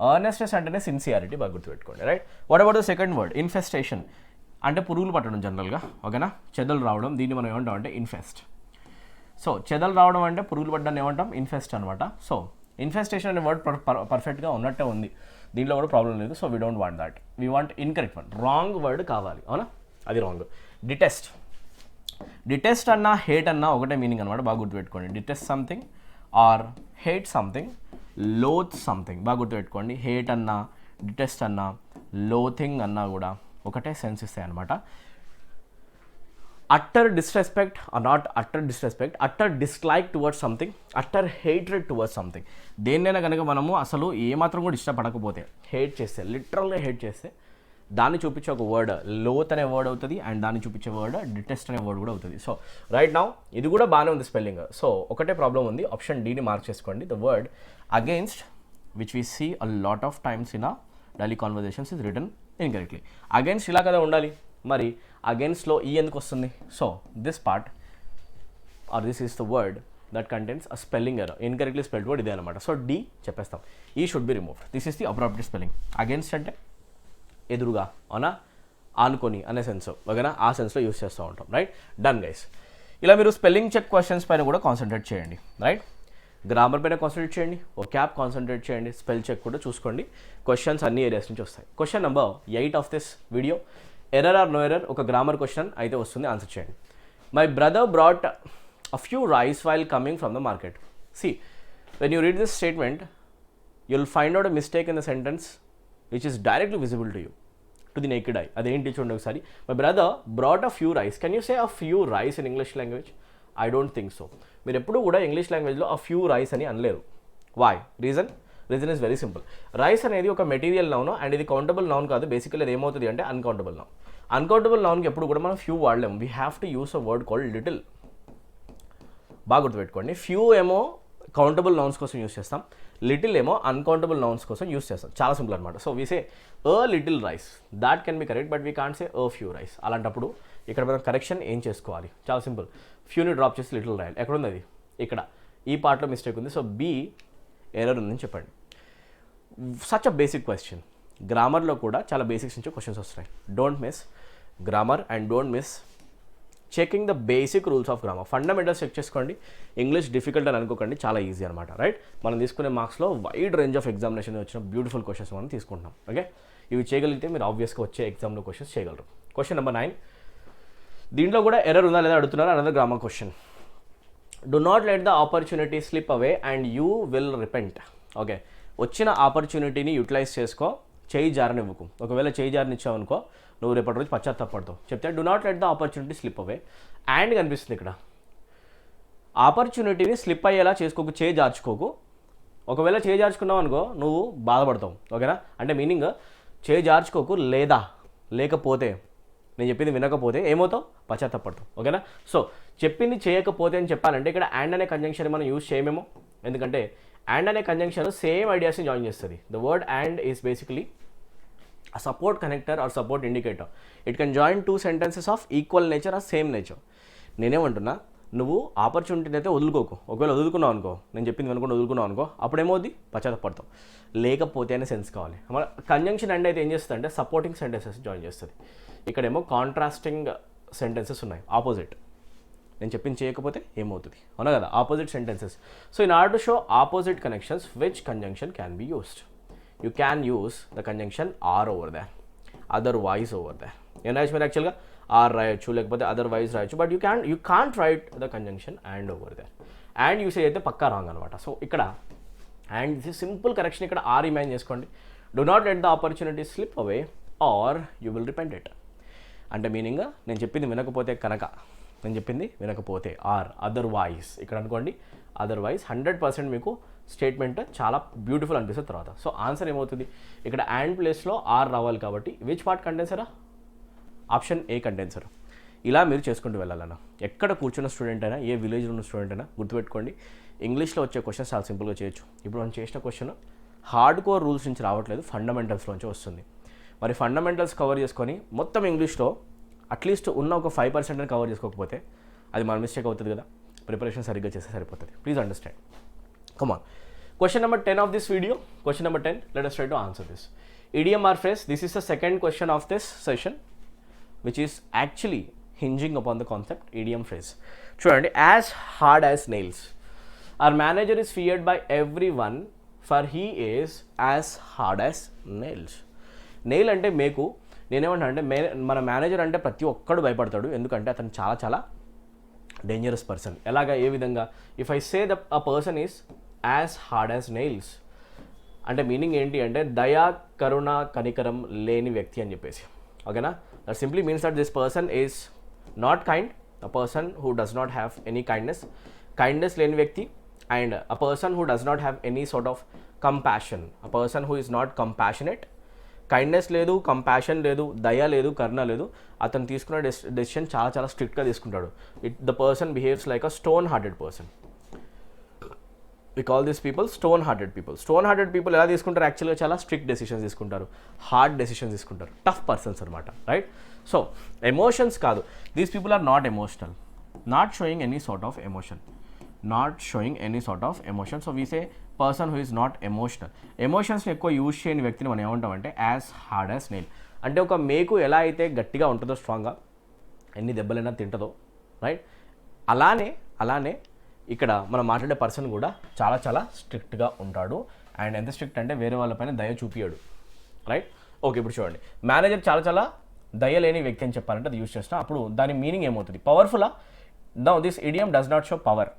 Earnestness అంటేనే సిన్సియారిటీ, బాగా గుర్తుపెట్టుకోండి, right. What about the second word infestation, అంటే పురుగులు పట్టడం జనరల్గా, ఓకేనా, చెదలు రావడం, దీన్ని మనం ఏమంటాం అంటే ఇన్ఫెస్ట్. సో చెదలు రావడం అంటే పురుగులు పడ్డాన్ని ఏమంటాం? ఇన్ఫెస్ట్ అనమాట. సో ఇన్ఫెస్టేషన్ అనే వర్డ్ పర్ఫెక్ట్గా ఉన్నట్టే ఉంది, దీంట్లో కూడా ప్రాబ్లం లేదు. So we don't want that, we want incorrect one, wrong word కావాలి, అవునా, అది రాంగ్. డిటెస్ట్ అన్నా హేట్ అన్నా ఒకటే మీనింగ్ అనమాట, బాగా గుర్తుపెట్టుకోండి. Detest something or hate something, loathe something, బాగా గుర్తుపెట్టుకోండి. హేట్ అన్నా, డిటెస్ట్ అన్నా, లోథింగ్ అన్నా కూడా ఒకటే సెన్స్ ఇస్తాయి అనమాట. Utter disrespect or not utter disrespect, utter dislike towards something, utter hatred towards something. దేన్నైనా కనుక మనము అసలు ఏమాత్రం కూడా ఇష్టపడకపోతే, హేట్ చేస్తే, లిటరల్గా హేట్ చేస్తే, దాన్ని చూపించే ఒక వర్డ్ లోత్ అనే వర్డ్ అవుతుంది, అండ్ దాన్ని చూపించే వర్డ్ డిటెస్ట్ అనే వర్డ్ కూడా అవుతుంది. సో రైట్ నౌ ఇది కూడా బాగానే ఉంది స్పెల్లింగ్. సో ఒకటే ప్రాబ్లం ఉంది, ఆప్షన్ డీని మార్క్ చేసుకోండి. The word against which we see a lot of times in a daily conversations is written incorrectly. Against ఇలా కదా ఉండాలి, మరి అగెన్స్ట్లో ఈ ఎందుకు వస్తుంది? So this part or this is the word that contains a spelling error, incorrectly spelled word ఇదే అనమాట. So D చెప్పేస్తాం, E should be removed. This is the appropriate spelling. Against అంటే ఎదురుగా, అవునా, ఆనుకొని అనే సెన్స్ ఓకేనా, ఆ సెన్స్లో యూస్ చేస్తూ ఉంటాం. Right, done guys. ఇలా మీరు స్పెల్లింగ్ చెక్ క్వశ్చన్స్ పైన కూడా కాన్సన్ట్రేట్ చేయండి. రైట్, గ్రామర్ పైన కాన్సన్ట్రేట్ చేయండి, ఒక క్యాప్ కాన్సన్ట్రేట్ చేయండి, స్పెల్ చెక్ కూడా చూసుకోండి. క్వశ్చన్స్ అన్ని ఏరియాస్ నుంచి వస్తాయి. Question number 8 of this video, error or no error, ఒక గ్రామర్ క్వశ్చన్ అయితే వస్తుంది, ఆన్సర్ చేయండి. My brother brought a few rice while coming from the market. See, when you read this statement, you'll find out a mistake in the sentence which is directly visible to you, to the naked eye. అదేంటి చూడండి ఒకసారి. My brother brought a few rice. Can you say a few rice in English language? I don't think so. మీరు ఎప్పుడు కూడా English లాంగ్వేజ్లో a few rice అని అనలేరు. Why? Reason is very simple. Rice అనేది ఒక మెటీరియల్ నౌన్ అండ్ ఇది countable noun కాదు. Basically అది ఏమవుతుంది అంటే అన్కౌంటబుల్ నౌన్. అన్కౌంటబుల్ నౌన్కి ఎప్పుడు కూడా మనం ఫ్యూ వాడలేము. We have to use a word called little. బాగా గుర్తుపెట్టుకోండి, ఫ్యూ ఏమో కౌంటబుల్ నౌన్స్ కోసం యూస్ చేస్తాం, లిటిల్ ఏమో అన్కౌంటబుల్ నౌన్స్ కోసం యూస్ చేస్తాం. చాలా సింపుల్ అనమాట. So we say a little rice, that can be correct, but we can't say a few rice. అలాంటప్పుడు ఇక్కడ మనం కరెక్షన్ ఏం చేసుకోవాలి? చాలా సింపుల్, ఫ్యూని డ్రాప్ చేసి లిటిల్ రాయాలి. ఎక్కడుంది అది? ఇక్కడ ఈ పార్ట్లో మిస్టేక్ ఉంది, సో బి ఎర్రర్ ఉందని చెప్పండి. Such a basic question. గ్రామర్లో కూడా చాలా బేసిక్స్ నుంచి క్వశ్చన్స్ వస్తాయి. Don't miss grammar and don't miss checking the basic rules of grammar. Fundamentals check చేసుకోండి. ఇంగ్లీష్ డిఫికల్ట్ అని అనుకోకండి, చాలా ఈజీ అనమాట. రైట్, మనం తీసుకునే మార్క్స్లో వైడ్ రేంజ్ ఆఫ్ ఎగ్జామినేషన్ వచ్చిన బ్యూటిఫుల్ క్వశ్చన్స్ మనం తీసుకుంటున్నాం. ఓకే, ఇవి చేయగలిగితే మీరు ఆబ్వియస్గా వచ్చే ఎగ్జామ్లో క్వశ్చన్స్ చేయగలరు. క్వశ్చన్ నెంబర్ 9, దీంట్లో కూడా ఎర్రర్ ఉందా లేదా అడుగుతున్నారు. Another grammar question. Do not let the opportunity slip away and you will repent. Okay, వచ్చిన ఆపర్చునిటీని యూటిలైజ్ చేసుకో, చేయి జారనివ్వకు. ఒకవేళ చేయి జారనిచ్చావనుకో నువ్వు రేపటి రోజు పశ్చాత్తాపడతావు. చెప్తే do not let the opportunity slip away. And కనిపిస్తుంది ఇక్కడ, ఆపర్చునిటీని స్లిప్ అయ్యేలా చేసుకోకు, చేయి జార్చుకోకు. ఒకవేళ చేయి జార్చుకున్నావు అనుకో నువ్వు బాధపడతావు. ఓకేనా, అంటే మీనింగ్ చేయి జార్చుకోకు, లేదా లేకపోతే నేను చెప్పింది వినకపోతే ఏమవుతావు? పశ్చాత్తాపడతావు. ఓకేనా, సో చెప్పింది చేయకపోతే అని చెప్పాలంటే ఇక్కడ అండ్ అనే కంజంక్షన్ మనం యూజ్ చేయమేమో, ఎందుకంటే అండ్ అనే కంజంక్షన్ సేమ్ ఐడియాస్ని జాయిన్ చేస్తుంది. The word and is basically a support connector or support indicator. It can join two sentences of equal nature or same nature. నేనేమంటున్నా, నువ్వు ఆపర్చునిటీని అయితే వదులుకోకు. ఒకవేళ వదులుకున్నావు అనుకో, నేను చెప్పింది అనుకుంటే వదులుకున్నావు అనుకో, అప్పుడేమవుద్ది? పశ్చాత్తాపడతావు. లేకపోతే అనే సెన్స్ కావాలి. మన కంజంక్షన్ అండ్ అయితే ఏం చేస్తుంది అంటే సపోర్టింగ్ సెంటెన్సెస్ జాయిన్ చేస్తుంది. ఇక్కడేమో కాంట్రాస్టింగ్ సెంటెన్సెస్ ఉన్నాయి, ఆపోజిట్. నేను చెప్పింది చేయకపోతే ఏమవుతుంది? అవునా కదా, opposite sentences. So in order to show opposite connections which conjunction can be used. You can use the conjunction are over there, otherwise over there. ఏం రాయొచ్చు మీరు యాక్చువల్గా ఆర్ రాయొచ్చు, లేకపోతే అదర్వైజ్ రాయొచ్చు, but you can't write the conjunction and over there. And usage అయితే పక్కా wrong అనమాట. సో ఇక్కడ అండ్ దిస్ సింపుల్ కరెక్షన్, ఇక్కడ ఆర్ ఇమాజిన్ చేసుకోండి. Do not let the opportunity slip away or you will repent it. అంటే meaning నేను చెప్పింది వినకపోతే కనుక, నేను చెప్పింది వినకపోతే, ఆర్ అదర్వైజ్. ఇక్కడ అనుకోండి అదర్వైజ్ 100% మీకు స్టేట్మెంట్ చాలా బ్యూటిఫుల్ అనిపిస్తుంది తర్వాత. సో ఆన్సర్ ఏమవుతుంది? ఇక్కడ అండ్ ప్లేస్లో ఆర్ రావాలి కాబట్టి విచ్ పార్ట్ కంటెన్సరా? Option A contains error. ఇలా మీరు చేసుకుంటూ వెళ్ళాలన్న. ఎక్కడ కూర్చున్న స్టూడెంట్ అయినా, ఏ విలేజ్లో ఉన్న స్టూడెంట్ అయినా గుర్తుపెట్టుకోండి, ఇంగ్లీష్లో వచ్చే క్వశ్చన్స్ చాలా సింపుల్గా చేయొచ్చు. ఇప్పుడు మనం చేసిన క్వశ్చన్ హార్డ్ కోర్ రూల్స్ నుంచి రావట్లేదు, ఫండమెంటల్స్లోంచి వస్తుంది. మరి ఫండమెంటల్స్ కవర్ చేసుకొని మొత్తం ఇంగ్లీష్లో అట్లీస్ట్ ఉన్న ఒక 5% కవర్ చేసుకోకపోతే అది మన మిస్టేక్ అవుతుంది కదా. ప్రిపరేషన్ సరిగ్గా చేస్తే సరిపోతుంది. Please understand. Come on. Question number 10 of this video. Question number 10. Let us try to answer this. Idiom or phrase. This is the second question of this session, which is actually hinging upon the concept idiom phrase. Chudandi, as hard as nails. Our manager is feared by everyone, for he is as hard as nails. Nail అంటే మేకు. నేనేమంటా అంటే మన manager అంటే ప్రతి ఒక్కడు భయపడతాడు, ఎందుకంటే అతను చాలా చాలా డేంజరస్ పర్సన్. ఎలాగా, ఏ విధంగా? If I say the a person is as hard as nails అంటే మీనింగ్ ఏంటి అంటే దయా, కరుణ, కనికరం లేని వ్యక్తి అని చెప్పేసి. ఓకేనా, that simply means that this person is not kind, a person who does not have any kindness లేని వ్యక్తి, and a person who does not have any sort of compassion, a person who is not compassionate. Kindness లేదు, compassion లేదు, దయ లేదు, కరుణ లేదు. అతను తీసుకున్న decision చాలా చాలా స్ట్రిక్ట్గా తీసుకుంటాడు. The person behaves like a stone hearted person. We call this people stone hearted people. Stone hearted people ఎలా తీసుకుంటారు? యాక్చువల్గా చాలా స్ట్రిక్ట్ డెసిషన్స్ తీసుకుంటారు, హార్డ్ డెసిషన్స్ తీసుకుంటారు, టఫ్ పర్సన్స్ అనమాట. రైట్, సో ఎమోషన్స్ కాదు. These people are not emotional, not showing any sort of emotion, so we say person who is not emotional. ఎమోషన్స్ని ఎక్కువ యూజ్ చేయని వ్యక్తిని మనం ఏమంటామంటే యాజ్ హార్డ్ యాజ్ నెయిల్. అంటే ఒక మేకు ఎలా అయితే గట్టిగా ఉంటుందో స్ట్రాంగ్గా, ఎన్ని దెబ్బలైనా తింటుందో, రైట్, అలానే ఇక్కడ మనం మాట్లాడే పర్సన్ కూడా చాలా చాలా స్ట్రిక్ట్గా ఉంటాడు. అండ్ ఎంత స్ట్రిక్ట్ అంటే వేరే వాళ్ళపైన దయ చూపియాడు, రైట్. ఓకే, ఇప్పుడు చూడండి, మేనేజర్ చాలా చాలా దయ లేని వ్యక్తి అని చెప్పాలంటే అది యూజ్ చేస్తాం. అప్పుడు దాని మీనింగ్ ఏమవుతుంది? పవర్ఫుల్లా? No, this idiom does not show power.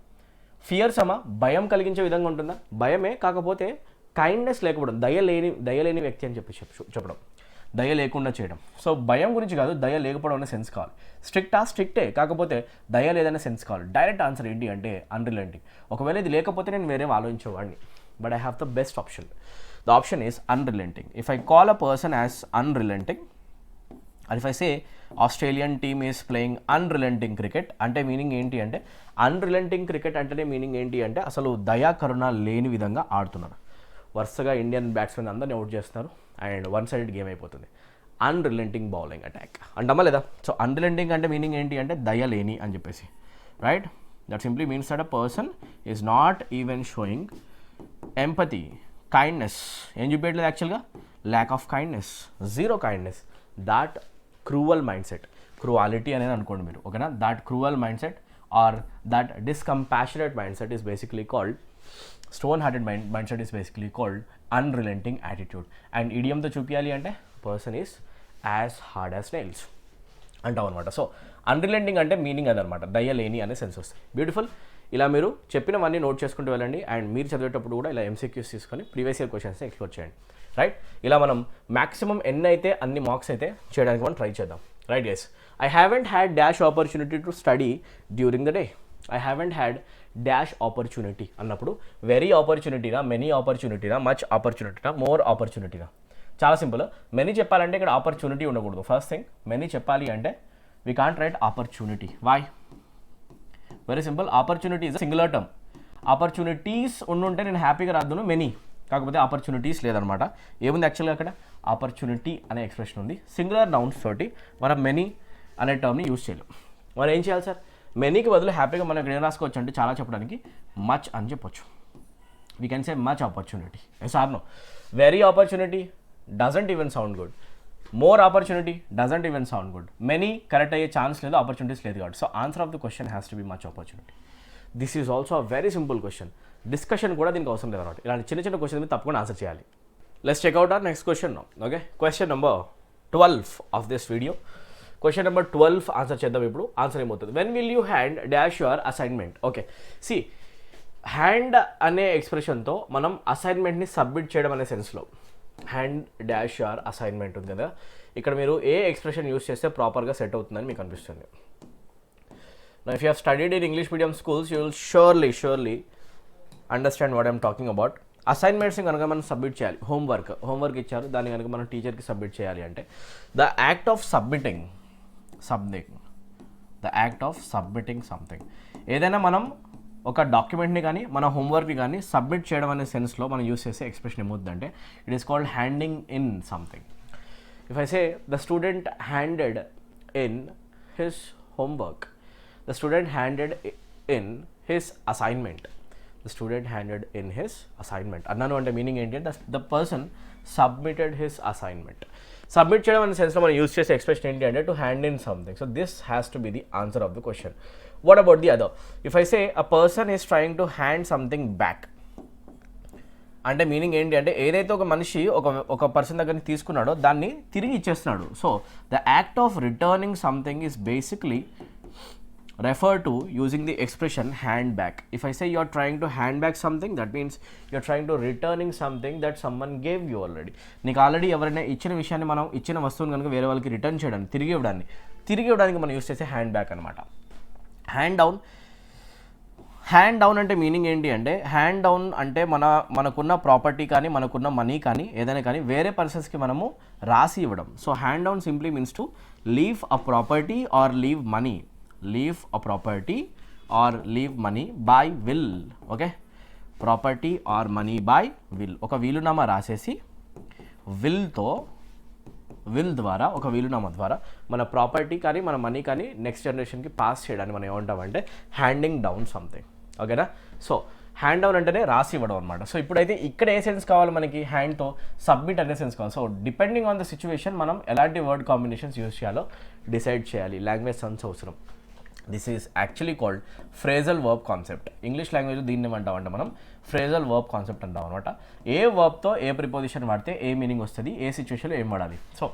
ఫియర్సమా? భయం కలిగించే విధంగా ఉంటుందా? భయమే, కాకపోతే కైండ్నెస్ లేకపోవడం, దయలేని వ్యక్తి అని చెప్పడం, దయ లేకుండా చేయడం. సో భయం గురించి కాదు, దయ లేకపోవడం అనే సెన్స్ కావాలి. స్ట్రిక్టే, కాకపోతే దయ లేదనే సెన్స్ కావాలి. డైరెక్ట్ ఆన్సర్ ఏంటి అంటే అన్రిలెంటింగ్. ఒకవేళ ఇది లేకపోతే నేను వేరే ఆలోచించేవాడిని, but I have the best option. The option is unrelenting. If I call a person as unrelenting, and if I say Australian team is playing unrelenting cricket, అంటే మీనింగ్ ఏంటి అంటే, అన్రిలెంటింగ్ క్రికెట్ అంటేనే మీనింగ్ ఏంటి అంటే అసలు దయాకరుణ లేని విధంగా ఆడుతున్నారు. వరుసగా ఇండియన్ బ్యాట్స్మెన్ అందరినీ అవుట్ చేస్తున్నారు అండ్ వన్ సైడెడ్ గేమ్ అయిపోతుంది. అన్రిలెంటింగ్ బౌలింగ్ అటాక్ అంటామా లేదా? సో అన్రిలెంటింగ్ అంటే మీనింగ్ ఏంటి అంటే దయ లేని అని చెప్పేసి, right. That simply means that a person is not even showing empathy, kindness. ఏం చూపించట్లేదు యాక్చువల్గా? Lack of kindness, zero kindness. That cruel mindset, cruelty అనేది అనుకోండి మీరు, ఓకేనా. That cruel mindset or that discompassionate mindset is basically called, stone hearted mindset is basically called unrelenting attitude. And ఇడియంతో చూపించాలి అంటే person is as hard as nails అంటాం అనమాట. So అన్రిలెంటింగ్ అంటే మీనింగ్ అదనమాట, దయ్యలేని అనే సెన్స్ వస్తుంది. Beautiful. ఇలా మీరు చెప్పినవన్నీ నోట్ చేసుకుంటూ వెళ్ళండి అండ్ మీరు చదివేటప్పుడు కూడా ఇలా ఎంసీక్యూస్ తీసుకొని ప్రీవియస్ ఇయర్ క్వశ్చన్స్ని ఎక్స్ప్లోర్ చేయండి, రైట్. ఇలా మనం మ్యాక్సిమం ఎన్ని అయితే అన్ని మార్క్స్ అయితే చేయడానికి మనం ట్రై చేద్దాం, right guys. I haven't had dash opportunity to study during the day. I haven't had dash opportunity అన్నప్పుడు వెరీ ఆపర్చునిటీనా, మెనీ ఆపర్చునిటీనా, మచ్ ఆపర్చునిటీనా, మోర్ ఆపర్చునిటీనా? చాలా సింపుల్. మెనీ చెప్పాలంటే ఇక్కడ ఆపర్చునిటీ ఉండకూడదు. ఫస్ట్ థింగ్, మెనీ చెప్పాలి అంటే we can't write opportunity. Why? Very simple. Opportunity is singular term. Opportunities ఉండుంటే నేను హ్యాపీగా రాద్దును మెనీ, కాకపోతే ఆపర్చునిటీస్ లేదనమాట. ఏముంది యాక్చువల్గా అక్కడ? ఆపర్చునిటీ అనే ఎక్స్ప్రెషన్ ఉంది. సింగులర్ నౌన్స్ తోటి మనం మెనీ అనే టర్మ్ని యూజ్ చేయలేం. మనం ఏం చేయాలి సార్? మెనీకి బదులు హ్యాపీగా మనం ఇక్కడ ఏం రాసుకోవచ్చు అంటే చాలా చెప్పడానికి మచ్ అని చెప్పొచ్చు. We can say much opportunity. Yes or no? Very opportunity doesn't even sound good. More opportunity doesn't even sound good. Many correct అయ్యే ఛాన్స్ లేదు, ఆపర్చునిటీస్ లేదు కాబట్టి. So answer of the question has to be much opportunity. This is also a very simple question. Discussion కూడా దీనికి అవసరం లేదు అనమాట. ఇలాంటి చిన్న చిన్న క్వశ్చన్ మీద తప్పకుండా ఆన్సర్ చేయాలి. Let's check out our next question now. Okay, question number 12 of this video. Question number 12 answer చేద్దాం ఇప్పుడు. ఆన్సర్ ఏమవుతుంది? When will you hand dash your assignment? Okay, C hand అనే ఎక్స్ప్రెషన్తో మనం అసైన్మెంట్ని సబ్మిట్ చేయడం అనే సెన్స్లో హ్యాండ్ డాష్ యువర్ అసైన్మెంట్ ఉంది కదా, ఇక్కడ మీరు ఏ ఎక్స్ప్రెషన్ యూస్ చేస్తే ప్రాపర్గా సెట్ అవుతుందని మీకు అనిపిస్తుంది? Now, if you have studied in English medium schools, you will surely understand what I am talking about. అసైన్మెంట్స్ని కనుక మనం సబ్మిట్ చేయాలి, హోంవర్క్ ఇచ్చారు, దాన్ని కనుక మనం టీచర్కి సబ్మిట్ చేయాలి అంటే the act of submitting something, ఏదైనా మనం ఒక డాక్యుమెంట్ని కానీ మన హోంవర్క్ని కానీ సబ్మిట్ చేయడం అనే సెన్స్లో మనం యూస్ చేసే ఎక్స్ప్రెషన్ ఏమవుతుందంటే it is called handing in something. If I say the student handed in his homework, the student handed in his assignment. అన్నాను అంటే మీనింగ్ ఏంటి అంటే the person submitted his assignment. Submit చేయడం అనే సెన్స్లో మనం యూస్ చేసే ఎక్స్ప్రెషన్ ఏంటి అంటే to hand in something. So this has to be the answer of the question. What about the other? If I say a person is trying to hand something back అంటే meaning ఏంటి అంటే ఏదైతే ఒక మనిషి ఒక person దగ్గర తీసుకున్నాడో దాన్ని తిరిగి ఇచ్చేస్తున్నాడు. So the act of returning something is basically refer to using the expression hand back. If I say you are trying to hand back something, that means you are trying to returning something that someone gave you already. నీకు already ఎవరైనా ఇచ్చిన విషయాన్ని మనం ఇచ్చిన వస్తువుని కనుక వేరే వాళ్ళకి రిటర్న్ చేయడానికి తిరిగి ఇవ్వడానికి మనం యూస్ చేసే హ్యాండ్ బ్యాక్ అనమాట. హ్యాండ్ డౌన్ అంటే మీనింగ్ ఏంటి అంటే హ్యాండ్ డౌన్ అంటే మనకున్న ప్రాపర్టీ కానీ మనకున్న మనీ కానీ ఏదైనా కానీ వేరే పర్సన్స్కి మనము రాసి ఇవ్వడం. So hand down simply means to leave a property or leave money by will. Okay, property or money by will. ఒక వీలునామా రాసేసి ఒక వీలునామా ద్వారా మన ప్రాపర్టీ కానీ మన మనీ కానీ నెక్స్ట్ జనరేషన్కి పాస్ చేయడానికి మనం ఏమంటామంటే హ్యాండింగ్ డౌన్ సంథింగ్. ఓకేనా? సో హ్యాండ్ డౌన్ అంటేనే రాసి ఇవ్వడం అనమాట. సో ఇప్పుడైతే ఇక్కడ ఏ సెన్స్ కావాలి మనకి, హ్యాండ్తో సబ్మిట్ అనే సెన్స్ కావాలి. So depending on the situation మనం ఎలాంటి వర్డ్ కాంబినేషన్స్ యూస్ చేయాలో డిసైడ్ చేయాలి. లాంగ్వేజ్ సెన్స్ అవసరం. This is actually called phrasal verb concept. English లాంగ్వేజ్లో దీన్ని ఏమంటామంటే మనం ఫ్రేజల్ వర్బ్ కాన్సెప్ట్ అంటాం అనమాట. ఏ వర్బ్తో ఏ ప్రిపోజిషన్ వాడితే ఏ మీనింగ్ వస్తుంది, ఏ సిచ్యువేషన్లో ఏం వాడాలి. సో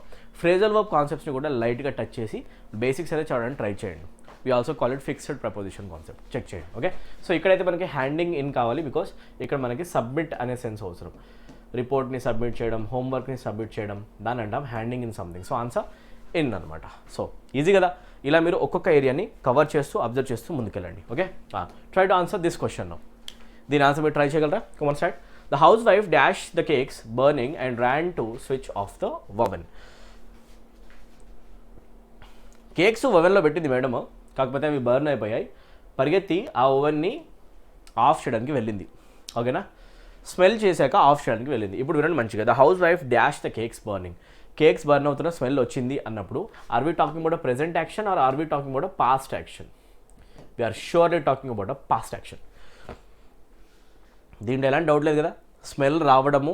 ఫ్రేజల్ వర్బ్ కాన్సెప్ట్స్ని కూడా లైట్గా టచ్ చేసి బేసిక్స్ అయితే చదవడానికి ట్రై చేయండి. We also call it fixed preposition concept. Check చేయండి. ఓకే, సో ఇక్కడైతే మనకి హ్యాండింగ్ ఇన్ కావాలి, బికాస్ ఇక్కడ మనకి సబ్మిట్ అనే సెన్స్ అవసరం. రిపోర్ట్ని సబ్మిట్ చేయడం, హోంవర్క్ని సబ్మిట్ చేయడం, దాని అంటాం handing in something. So answer in అనమాట. సో ఈజీ కదా. ఇలా మీరు ఒక్కొక్క ఏరియాని కవర్ చేస్తూ అబ్జర్వ్ చేస్తూ ముందుకెళ్ళండి. Okay, try to answer this question now. దీని ఆన్సర్ మీరు ట్రై చేయగలరా? Come on side. The housewife dash the cakes burning and ran to switch off the oven. Cakes ఓవెన్లో పెట్టింది మేడము, కాకపోతే అవి బర్న్ అయిపోయాయి. పరిగెత్తి ఆ ఓవెన్ని ఆఫ్ చేయడానికి వెళ్ళింది. ఓకేనా, స్మెల్ చేశాక ఆఫ్ చేయడానికి వెళ్ళింది. ఇప్పుడు వినండి మంచిగా. The housewife dash the cakes burning. Cakes burn అవుతున్న స్మెల్ వచ్చింది అన్నప్పుడు are we talking about present action or are we talking about past action? We are surely talking about past action. దీంట్లో ఎలాంటి డౌట్ లేదు కదా. స్మెల్ రావడము,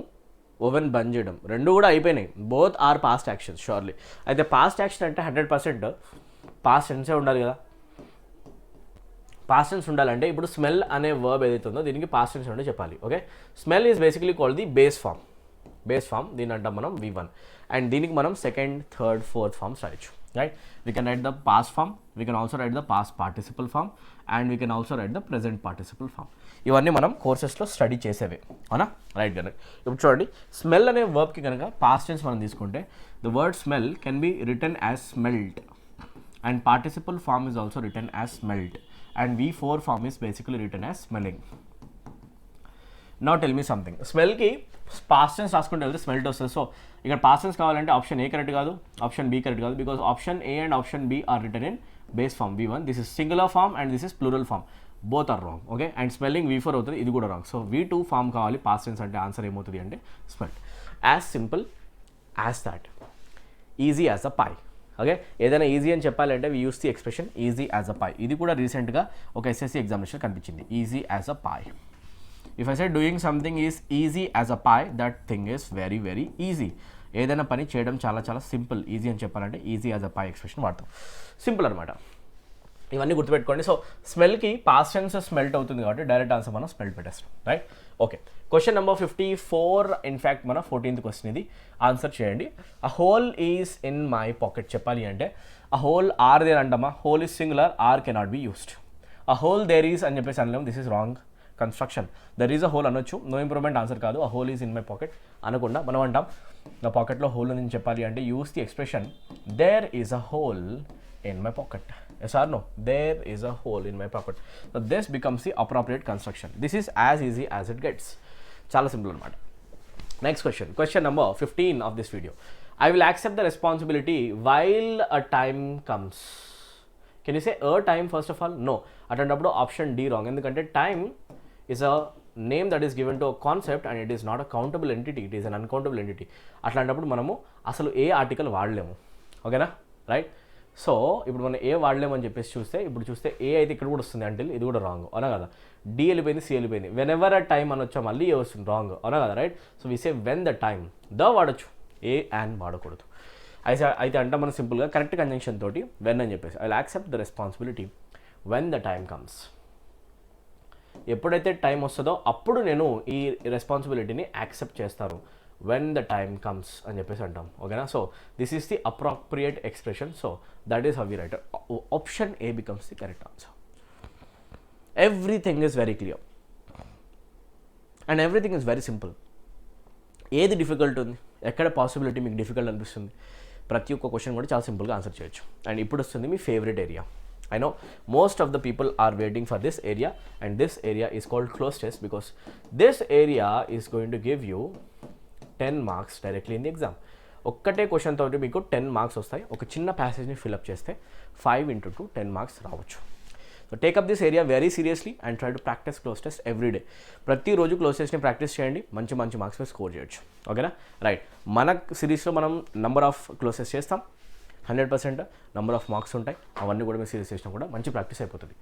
oven బంద్ చేయడం రెండు కూడా అయిపోయినాయి. Both are past actions surely. అయితే పాస్ట్ యాక్షన్ అంటే 100% పాస్ట్ టెన్సే ఉండాలి కదా. పాస్ట్ టెన్స్ ఉండాలంటే ఇప్పుడు స్మెల్ అనే వర్బ్ ఏదైతే ఉందో దీనికి పాస్ట్ టెన్స్ ఉంటే చెప్పాలి. Okay, smell is basically called the base form. Base form దీని అంటాం మనం V1. అండ్ దీనికి మనం సెకండ్, థర్డ్, ఫోర్త్ ఫామ్స్ రాయొచ్చు. Right, we can write the past form, we can also write the past participle form, and we can also write the present participle form. ఇవన్నీ మనం కోర్సెస్లో study చేసేవే, అవునా? Right కనుక ఇప్పుడు చూడండి, smell అనే వర్బ్కి కనుక past tense మనం తీసుకుంటే the word smell can be written as smelled, and participle form is also written as smelled, and V4 form is basically written as smelling. Now tell me something. స్మెల్కి past tense రాసుకుంటే వెళ్తే smelt వస్తుంది. So ఇక్కడ past tense కావాలంటే option A correct కాదు, option B correct కాదు, because option A and option B are written in base form V1. This is singular form and this is plural form. Both are wrong. Okay, and smelling V4 అవుతుంది, ఇది కూడా wrong. So V2 form కావాలి past tense అంటే. Answer ఏమవుతుంది అంటే smelt. As simple as that, easy as a pie. Okay, ఏదైనా easy అని చెప్పాలంటే we use the expression easy as a pie. ఇది కూడా రీసెంట్గా ఒక SSC ఎగ్జామినేషన్ కనిపించింది, easy as a pie. If I say doing something is easy as a pie, that thing is very very easy. ఏదైనా పని చేయడం చాలా చాలా సింపుల్. ఈజీ అని చెప్పాలంటే easy as a pie expression వాడతాం. సింపుల్ అనమాట. ఇవన్నీ గుర్తుపెట్టుకోండి. సో స్మెల్కి పాస్ట్ టెన్స్ స్మెల్ట్ అవుతుంది కాబట్టి డైరెక్ట్ ఆన్సర్ మనం స్మెల్ట్ పెట్టేస్తాం. Right, okay. Question number 54, in fact మన 14th క్వశ్చన్ ఇది. ఆన్సర్ చేయండి. A hole is in my pocket చెప్పాలి అంటే అ హోల్ ఆర్ దేర్ అంటామా? Hole is singular, are cannot be used. A hole there is అని చెప్పేసి అనలేము, this is wrong construction. There is a hole అనొచ్చు, no improvement answer కాదు. A hole is in my pocket అనకుండా మనం అంటాం నా పాకెట్లో హోల్ ఉంది చెప్పాలి అంటే use the expression there is a hole in my pocket. Yes or no? There is a hole in my pocket. So this becomes the appropriate construction. This is as easy as it gets. చాలా simple అనమాట. Next question, question number 15 of this video. I will accept the responsibility while a time comes. Can you say a time first of all? No, అటువంటిప్పుడు option D wrong. ఎందుకంటే time is a name that is given to a concept and it is not a countable entity, it is an uncountable entity. అట్లాంటప్పుడు మనము అసలు ఏ article వాడలేము. ఓకేనా, right. So ఇప్పుడు మనం ఏ వాడలేము అని చెప్పేసి చూస్తే, ఇప్పుడు చూస్తే ఏ అయితే ఇక్కడ కూడా వస్తుంది అంటే ఇది కూడా రాంగ్, అవునా కదా? డి వెళ్ళిపోయింది, సి వెళ్ళిపోయింది. వెన్ ఎవర్ అ టైమ్ అని వచ్చా మళ్ళీ ఏ వస్తుంది, రాంగ్, అవునా కదా? Right. So we say when the time, the వాడచ్చు, ఏ అండ్ వాడకూడదు. అయితే అంటే మనం సింపుల్గా కరెక్ట్ కంజంక్షన్ తోటి వెన్ అని చెప్పేసి I will accept the responsibility when the time comes. ఎప్పుడైతే టైం వస్తుందో అప్పుడు నేను ఈ రెస్పాన్సిబిలిటీని యాక్సెప్ట్ చేస్తాను. వెన్ ద టైమ్ కమ్స్ అని చెప్పేసి అంటాం. ఓకేనా? So this is the appropriate expression. So that is how we write. Option A becomes the correct answer. Everything is very clear and everything is very simple. ఏది difficult ఉంది, ఎక్కడ possibility మీకు difficult అనిపిస్తుంది, ప్రతి ఒక్క క్వశ్చన్ కూడా చాలా సింపుల్గా ఆన్సర్ చేయొచ్చు. అండ్ ఇప్పుడు వస్తుంది మీ favourite area. I know most of the people are waiting for this area, and this area is called close test because this area is going to give you 10 marks directly in the exam. ఒక్కటే question తోటి మీకు 10 marks వస్తాయి. ఒక చిన్న ప్యాసేజ్ని fill up చేస్తే 5 into 2 10 marks రావచ్చు. So take up this area very seriously and try to practice cloze test every day. ప్రతిరోజు close టెస్ట్ని practice చేయండి, మంచి మంచి మార్క్స్ స్కోర్ చేయొచ్చు. ఓకేనా, రైట్. మన సిరీస్లో మనం నెంబర్ ఆఫ్ క్లోజ్ టెస్ట్ చేస్తాం, 100% నెంబర్ ఆఫ్ మార్క్స్ ఉంటాయి. అవన్నీ కూడా మీరు సీరియస్ చేసినా కూడా మంచి ప్రాక్టీస్ అయిపోతుంది.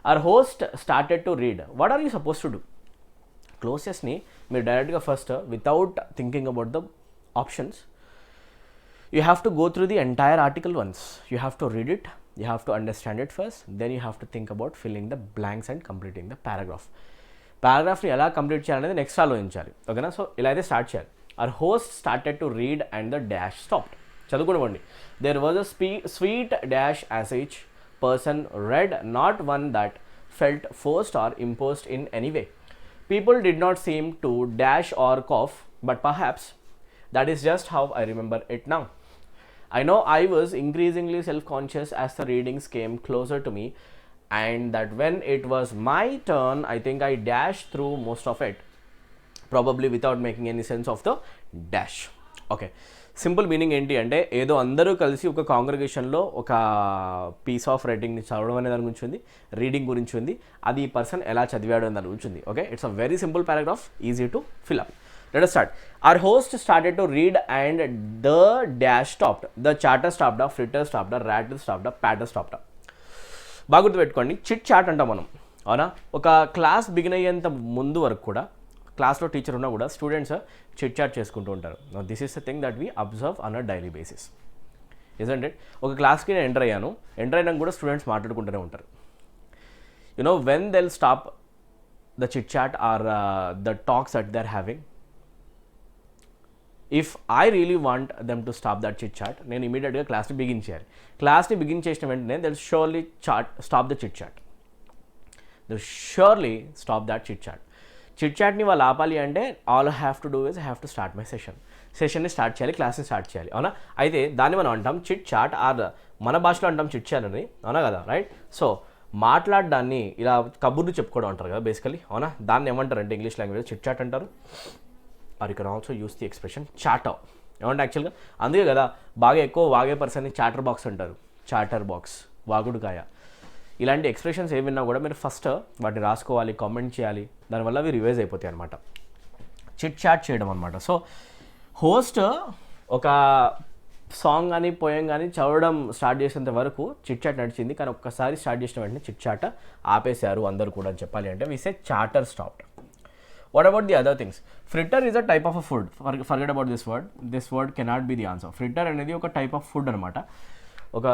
Our host started to read. What are you suppose to do? క్లోజెస్ని మీరు డైరెక్ట్గా first without thinking about the options you have to go through the entire article once. You have to read it, you have to understand it first, then you have to think about filling the blanks and completing the paragraph. Paragraphni ఎలా complete చేయాలనేది next ఆలోచించాలి, ఓకేనా. So ఇలా అయితే start చేయాలి. Our host started to read and the dash stopped. చదువుకోండి. There was a sweet dash as each person read, not one that felt forced or imposed in any way. People did not seem to dash or cough, but perhaps that is just how I remember it now. I know I was increasingly self-conscious as the readings came closer to me, and that when it was my turn, I think I dashed through most of it, probably without making any sense of the dash. Okay, simple meaning ఏంటి అంటే ఏదో అందరూ కలిసి ఒక కాంగ్రిగేషన్లో ఒక piece of రైటింగ్ని చదవడం అనే దాని గురించి ఉంది, రీడింగ్ గురించి ఉంది, అది ఈ పర్సన్ ఎలా చదివాడు అనే దాని గురించి ఉంది. Okay, it's a very simple paragraph, easy to fill up. Let us start. Our host started to read and the dash stopped. The chatter stopped, the fritter stopped, the rattle stopped, the patter stopped. బాగా గుర్తుపెట్టుకోండి, chit chat అంటాం మనం, అవునా. ఒక class begin అయ్యేంత ముందు వరకు కూడా క్లాస్లో టీచర్ ఉన్నా కూడా స్టూడెంట్స్ చిట్ చాట్ చేసుకుంటూ ఉంటారు. This is the thing that we observe on a daily basis, isn't it. ఒక క్లాస్కి నేను ఎంటర్ అయినాక కూడా స్టూడెంట్స్ మాట్లాడుకుంటూనే ఉంటారు. You know when they'll stop the chit chat or the talks that they are having, if I really want them to stop that chit chat, నేను ఇమీడియట్గా క్లాస్ని బిగిన్ చేయాలి. క్లాస్ని బిగిన్ చేసిన వెంటనే they surely stop the chit chat. They surely stop that chit chat. Chit చాట్ని వాళ్ళు ఆపాలి అంటే all have to do is I have to start my సెషన్ని స్టార్ట్ చేయాలి, క్లాస్ని స్టార్ట్ చేయాలి, అవునా. అయితే దాన్ని మనం అంటాం చిట్ చాట్, ఆర్ మన భాషలో అంటాం చిట్ చాట్ అని, అవునా కదా, రైట్. సో మాట్లాడడాన్ని ఇలా కబుర్లు చెప్పుకోవడం అంటారు కదా బేసికలీ, అవునా. దాన్ని ఏమంటారు అంటే ఇంగ్లీష్ లాంగ్వేజ్ చిట్ చాట్ అంటారు. Or you can also use the expression chatter. ఏమంటే యాక్చువల్గా అందుకే కదా బాగా ఎక్కువ వాగే పర్సన్ని చాటర్ బాక్స్ అంటారు. చాటర్ బాక్స్, వాగుడుకాయ, ఇలాంటి ఎక్స్ప్రెషన్స్ ఏమి విన్నా కూడా మీరు ఫస్ట్ వాటిని రాసుకోవాలి, కామెంట్ చేయాలి, దానివల్ల అవి రివైజ్ అయిపోతాయి అనమాట. చిట్ చాట్ చేయడం అనమాట. సో హోస్ట్ ఒక సాంగ్ కానీ పోయం కానీ చదవడం స్టార్ట్ చేసేంత వరకు చిట్ చాట్ నడిచింది, కానీ ఒక్కసారి స్టార్ట్ చేసిన వెంటనే చిట్ చాట్ ఆపేశారు అందరూ కూడా చెప్పాలి అంటే. We say chatter stopped. What about the other things? Fritter is a type of a food. Forget about this word. This word cannot be the answer. Fritter అనేది ఒక టైప్ ఆఫ్ ఫుడ్ అనమాట. ఒక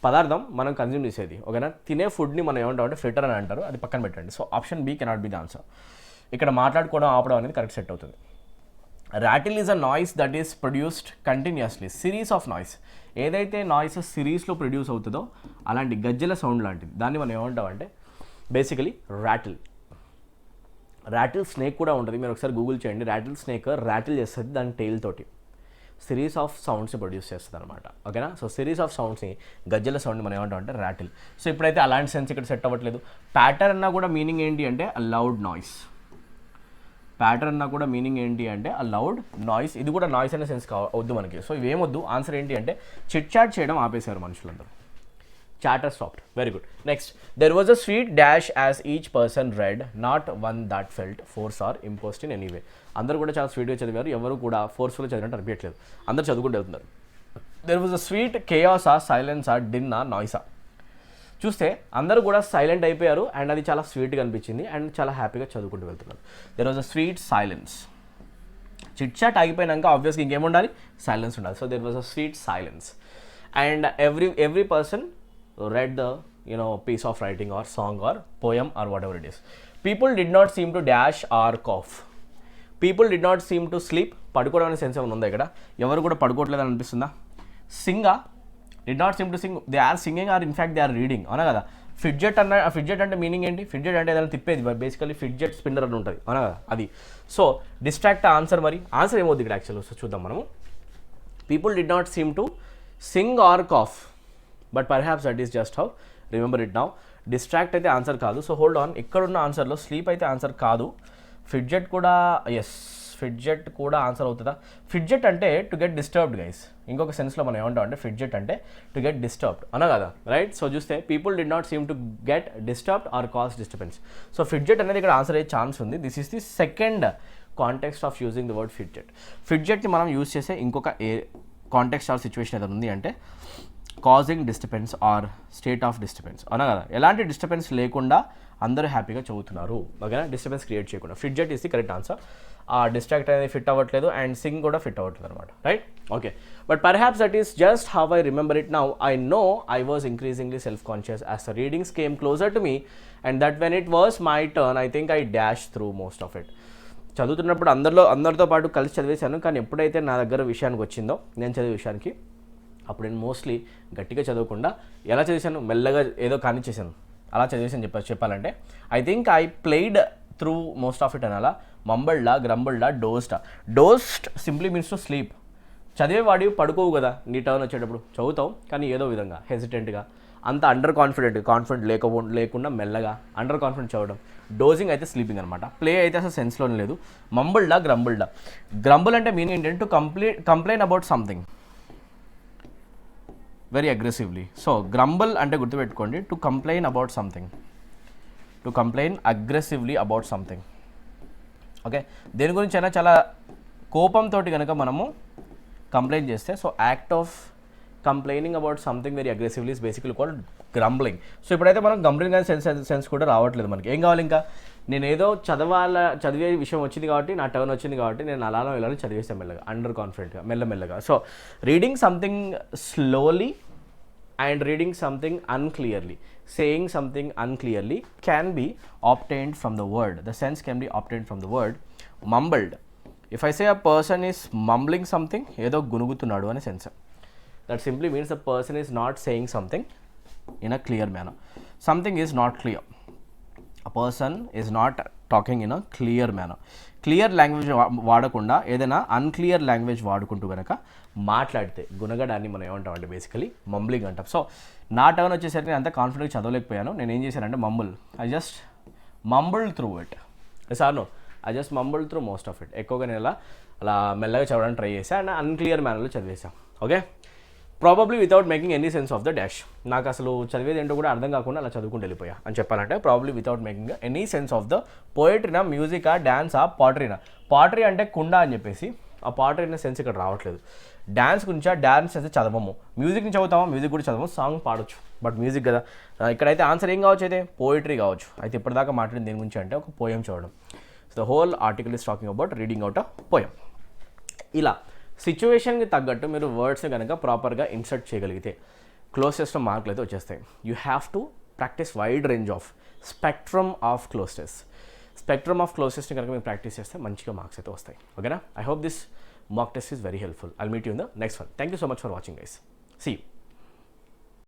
పదార్థం మనం కన్జ్యూమ్ చేసేది, ఓకేనా. తినే ఫుడ్ని మనం ఏమంటామంటే ఫ్రిటర్ అని అంటారు, అది పక్కన పెట్టండి. So option B cannot be the answer. ఇక్కడ మాట్లాడుకోవడం ఆపడం అనేది కరెక్ట్ సెట్ అవుతుంది. Rattle is a noise that is produced continuously, series of noise. ఏదైతే నాయిస్ సిరీస్లో ప్రొడ్యూస్ అవుతుందో అలాంటి గజ్జల సౌండ్ లాంటిది, దాన్ని మనం ఏమంటామంటే బేసికలీ రాటిల్. రాటిల్ స్నేక్ కూడా ఉంటుంది, మీరు ఒకసారి గూగుల్ చేయండి. రాటిల్ స్నేక్ రాటిల్ చేస్తుంది దాని టెయిల్ తోటి, సిరీస్ ఆఫ్ సౌండ్స్ని ప్రొడ్యూస్ చేస్తుంది అనమాట, ఓకేనా. సో సిరీస్ ఆఫ్ సౌండ్స్ని, గజ్జల సౌండ్ని మనం ఏమంటాం అంటే రాటిల్. సో ఇప్పుడైతే అలాంటి సెన్స్ ఇక్కడ సెట్ అవ్వట్లేదు. ప్యాటర్ అన్నా కూడా మీనింగ్ ఏంటి అంటే అ లౌడ్ నాయిస్. ప్యాటర్ అన్నా కూడా మీనింగ్ ఏంటి అంటే అ లౌడ్ నాయిస్. ఇది కూడా నాయిస్ అనే సెన్స్ వద్దు మనకి. సో ఇవేమొద్దు, ఆన్సర్ ఏంటి అంటే చిట్ చాట్ చేయడం ఆపేశారు మనుషులందరూ. Chatter stopped. Very good. Next, there was a sweet dash as each person read, not one that felt forced or imposed in any way. అందరూ కూడా చాలా స్వీట్గా చదివారు, ఎవరు కూడా ఫోర్స్ఫుల్గా చదివినట్టు అనిపించట్లేదు, అందరూ చదువుకుంటూ వెళ్తున్నారు. There was a sweet chaos or silence or din or noise. చూస్తే అందరూ కూడా సైలెంట్ అయిపోయారు అండ్ అది చాలా స్వీట్గా అనిపించింది అండ్ చాలా హ్యాపీగా చదువుకుంటూ వెళ్తున్నారు. There was a sweet silence. Chit chat ఆగిపోయినాక ఆబ్వియస్గా ఇంకేముండాలి, సైలెన్స్ ఉండాలి. So there was a sweet silence and every person read the piece of writing or song or poem or whatever it is. People did not seem to dash or cough. People did not seem to sleep. పడుకోవడం అనే sense ఏమైనా ఉందా ఇక్కడ? ఎవరు కూడా పడుకోవట్లేదు అని అనిపిస్తుందా? సింగా did not seem to sing. They are singing or in fact they are reading, అవునా కదా. ఫిడ్జెట్ అంటే మీనింగ్ ఏంటి? ఫిడ్జెట్ అంటే ఏదైనా తిప్పేది, బేసికలీ ఫిడ్జెట్ స్పిన్నర్ అని ఉంటుంది, అవునా కదా, అది. సో డిస్ట్రాక్ట్ ఆన్సర్, మరి ఆన్సర్ ఏమవుతుంది ఇక్కడ యాక్చువల్? సో చూద్దాం మనము. People did not seem to sing or cough. But perhaps that is just how, remember it now. Distract అయితే ఆన్సర్ కాదు. సో హోల్డ్ ఆన్, ఇక్కడున్న ఆన్సర్లో స్లీప్ అయితే ఆన్సర్ కాదు. ఫిడ్జెట్ కూడా, ఎస్ ఫిడ్జెట్ కూడా ఆన్సర్ అవుతుందా? ఫిడ్జెట్ అంటే టు గెట్ డిస్టర్బ్డ్ గైస్. ఇంకొక సెన్స్లో మనం ఏమంటాం అంటే ఫిడ్జెట్ అంటే టు గెట్ డిస్టర్బ్డ్, అనా కదా, రైట్. సో చూస్తే people did not seem to get disturbed or cause disturbance. So fidget అనేది ఇక్కడ ఆన్సర్ అయ్యే ఛాన్స్ ఉంది. This is the second context of using the word fidget. ఫిడ్జెట్ని మనం యూజ్ చేసే ఇంకొక కాంటెక్స్ట్ ఆర్ సిచ్యువేషన్ ఏదైనా ఉంది అంటే causing disturbance or state of disturbance, అవునా కదా. ఎలాంటి డిస్టర్బెన్స్ లేకుండా అందరూ హ్యాపీగా చదువుతున్నారు. ఓకేనా, డిస్టర్బెన్స్ క్రియేట్ చేయకుండా. Fidget is the correct answer. ఆ డిస్ట్రాక్ట్ అనేది ఫిట్ అవ్వట్లేదు అండ్ సింగ్ కూడా ఫిట్ అవ్వట్లేదు అనమాట, right? Okay, but perhaps that is just how I remember it now. I know I was increasingly self conscious as the readings came closer to me and that when it was my turn I think I dash through most of it. చదువుతున్నప్పుడు అందరితో పాటు కలిసి చదివేశాను, కానీ ఎప్పుడైతే నా దగ్గర విషయానికి వచ్చిందో, నేను చదివే విషయానికి, అప్పుడు నేను మోస్ట్లీ గట్టిగా చదవకుండా ఎలా చదివేశాను, మెల్లగా ఏదో కానిచ్చేసాను, అలా చదివేసాను చెప్పాలంటే. I think I played through most of it అని. అలా మంబల్డా, గ్రంబల్డా, DOST simply means to sleep. చదివేవాడి పడుకోవు కదా, నీ టర్న్ వచ్చేటప్పుడు చదువుతావు, కానీ ఏదో విధంగా హెసిటెంట్గా, అంత అండర్ కాన్ఫిడెంట్ లేకుండా మెల్లగా అండర్ కాన్ఫిడెంట్ చదవడం. డోజింగ్ అయితే స్లీపింగ్ అనమాట. ప్లే అయితే అసలు సెన్స్లోనే లేదు. మంబుల్డా, గ్రంబుల్ అంటే మీనింగ్ ఏంటంటే to complain about something very aggressively. So crumble అంటే గుర్తుపెట్టుకోండి, to complain about something, to complain aggressively about something. Okay, దేని గురించి అయినా చాలా కోపంతో కనుక మనము కంప్లైంట్ చేస్తే, so act of complaining about something very aggressively is basically called grumbling. So ఇప్పుడైతే మనం గ్రంబ్లింగ్ అనే సెన్స్ కూడా రావట్లేదు మనకి. ఏం కావాలి ఇంకా, నేను ఏదో చదివే విషయం వచ్చింది కాబట్టి, నా టర్న్ వచ్చింది కాబట్టి నేను అలానో ఇలానో చదివేస్తాను మెల్లగా, అండర్ కాన్ఫిడెంట్గా, మెల్లమెల్లగా. So reading something slowly and reading something unclearly, saying something unclearly can be obtained from the word. The sense can be obtained from the word mumbled. If I say a person is mumbling something, ఏదో గునుగుతున్నాడు అనే sense. That simply means the person is not saying something in a clear manner. Something is not clear. A person is not talking in a clear manner. Clear language వాడకుండా ఏదైనా unclear language వాడుకుంటూ కనుక మాట్లాడితే గుణగడాన్ని మనం ఏమంటాం అంటే basically mumbling అంటాం. So నా టర్న్ వచ్చేసరికి నేను అంత కాన్ఫిడెంట్గా చదవలేకపోయాను. నేను ఏం చేశానంటే I just mumbled through it. Sir I just mumbled through most of it. ఎక్కువగా నేను అలా మెల్లగా చదవడానికి ట్రై చేశాను అండ్ అన్క్లియర్ మేనర్లో చదివేశాను. Okay, probably without making any sense of the dash. నాకు అసలు చదివేది ఏంటో కూడా అర్థం కాకుండా అలా చదువుకుంటూ వెళ్ళిపోయా అని చెప్పాలంటే, probably without making any sense of the పోయిటరీనా, మ్యూజికా, డ్యాన్సా, పాటరీనా. పాటరీ అంటే కుండ అని చెప్పేసి, ఆ పాటరీ అనే సెన్స్ ఇక్కడ రావట్లేదు. డ్యాన్స్ గురించి, డ్యాన్స్ అయితే చదవము, మ్యూజిక్ని చదువుతామా, మ్యూజిక్ కూడా చదవము, సాంగ్ పాడొచ్చు, బట్ మ్యూజిక్ కదా. ఇక్కడైతే ఆన్సర్ ఏం కావచ్చు, అయితే పోయిటరీ కావచ్చు. అయితే ఇప్పటిదాకా మాట్లాడింది దేని గురించి అంటే ఒక పోయం చదవడం. So the whole article is talking about reading out a poem. ఇలా సిచ్యువేషన్కి తగ్గట్టు మీరు వర్డ్స్ని కనుక ప్రాపర్గా ఇన్సర్ట్ చేయగలిగితే క్లోజెస్ట్ మార్కులు అయితే వచ్చేస్తాయి. You have to practice wide range of spectrum of క్లోజెస్ని కనుక మీరు ప్రాక్టీస్ చేస్తే మంచిగా మార్క్స్ అయితే వస్తాయి. ఓకేనా, I hope this mock test is very helpful. I'll meet you in the next one. Thank you so much for watching, guys. See you.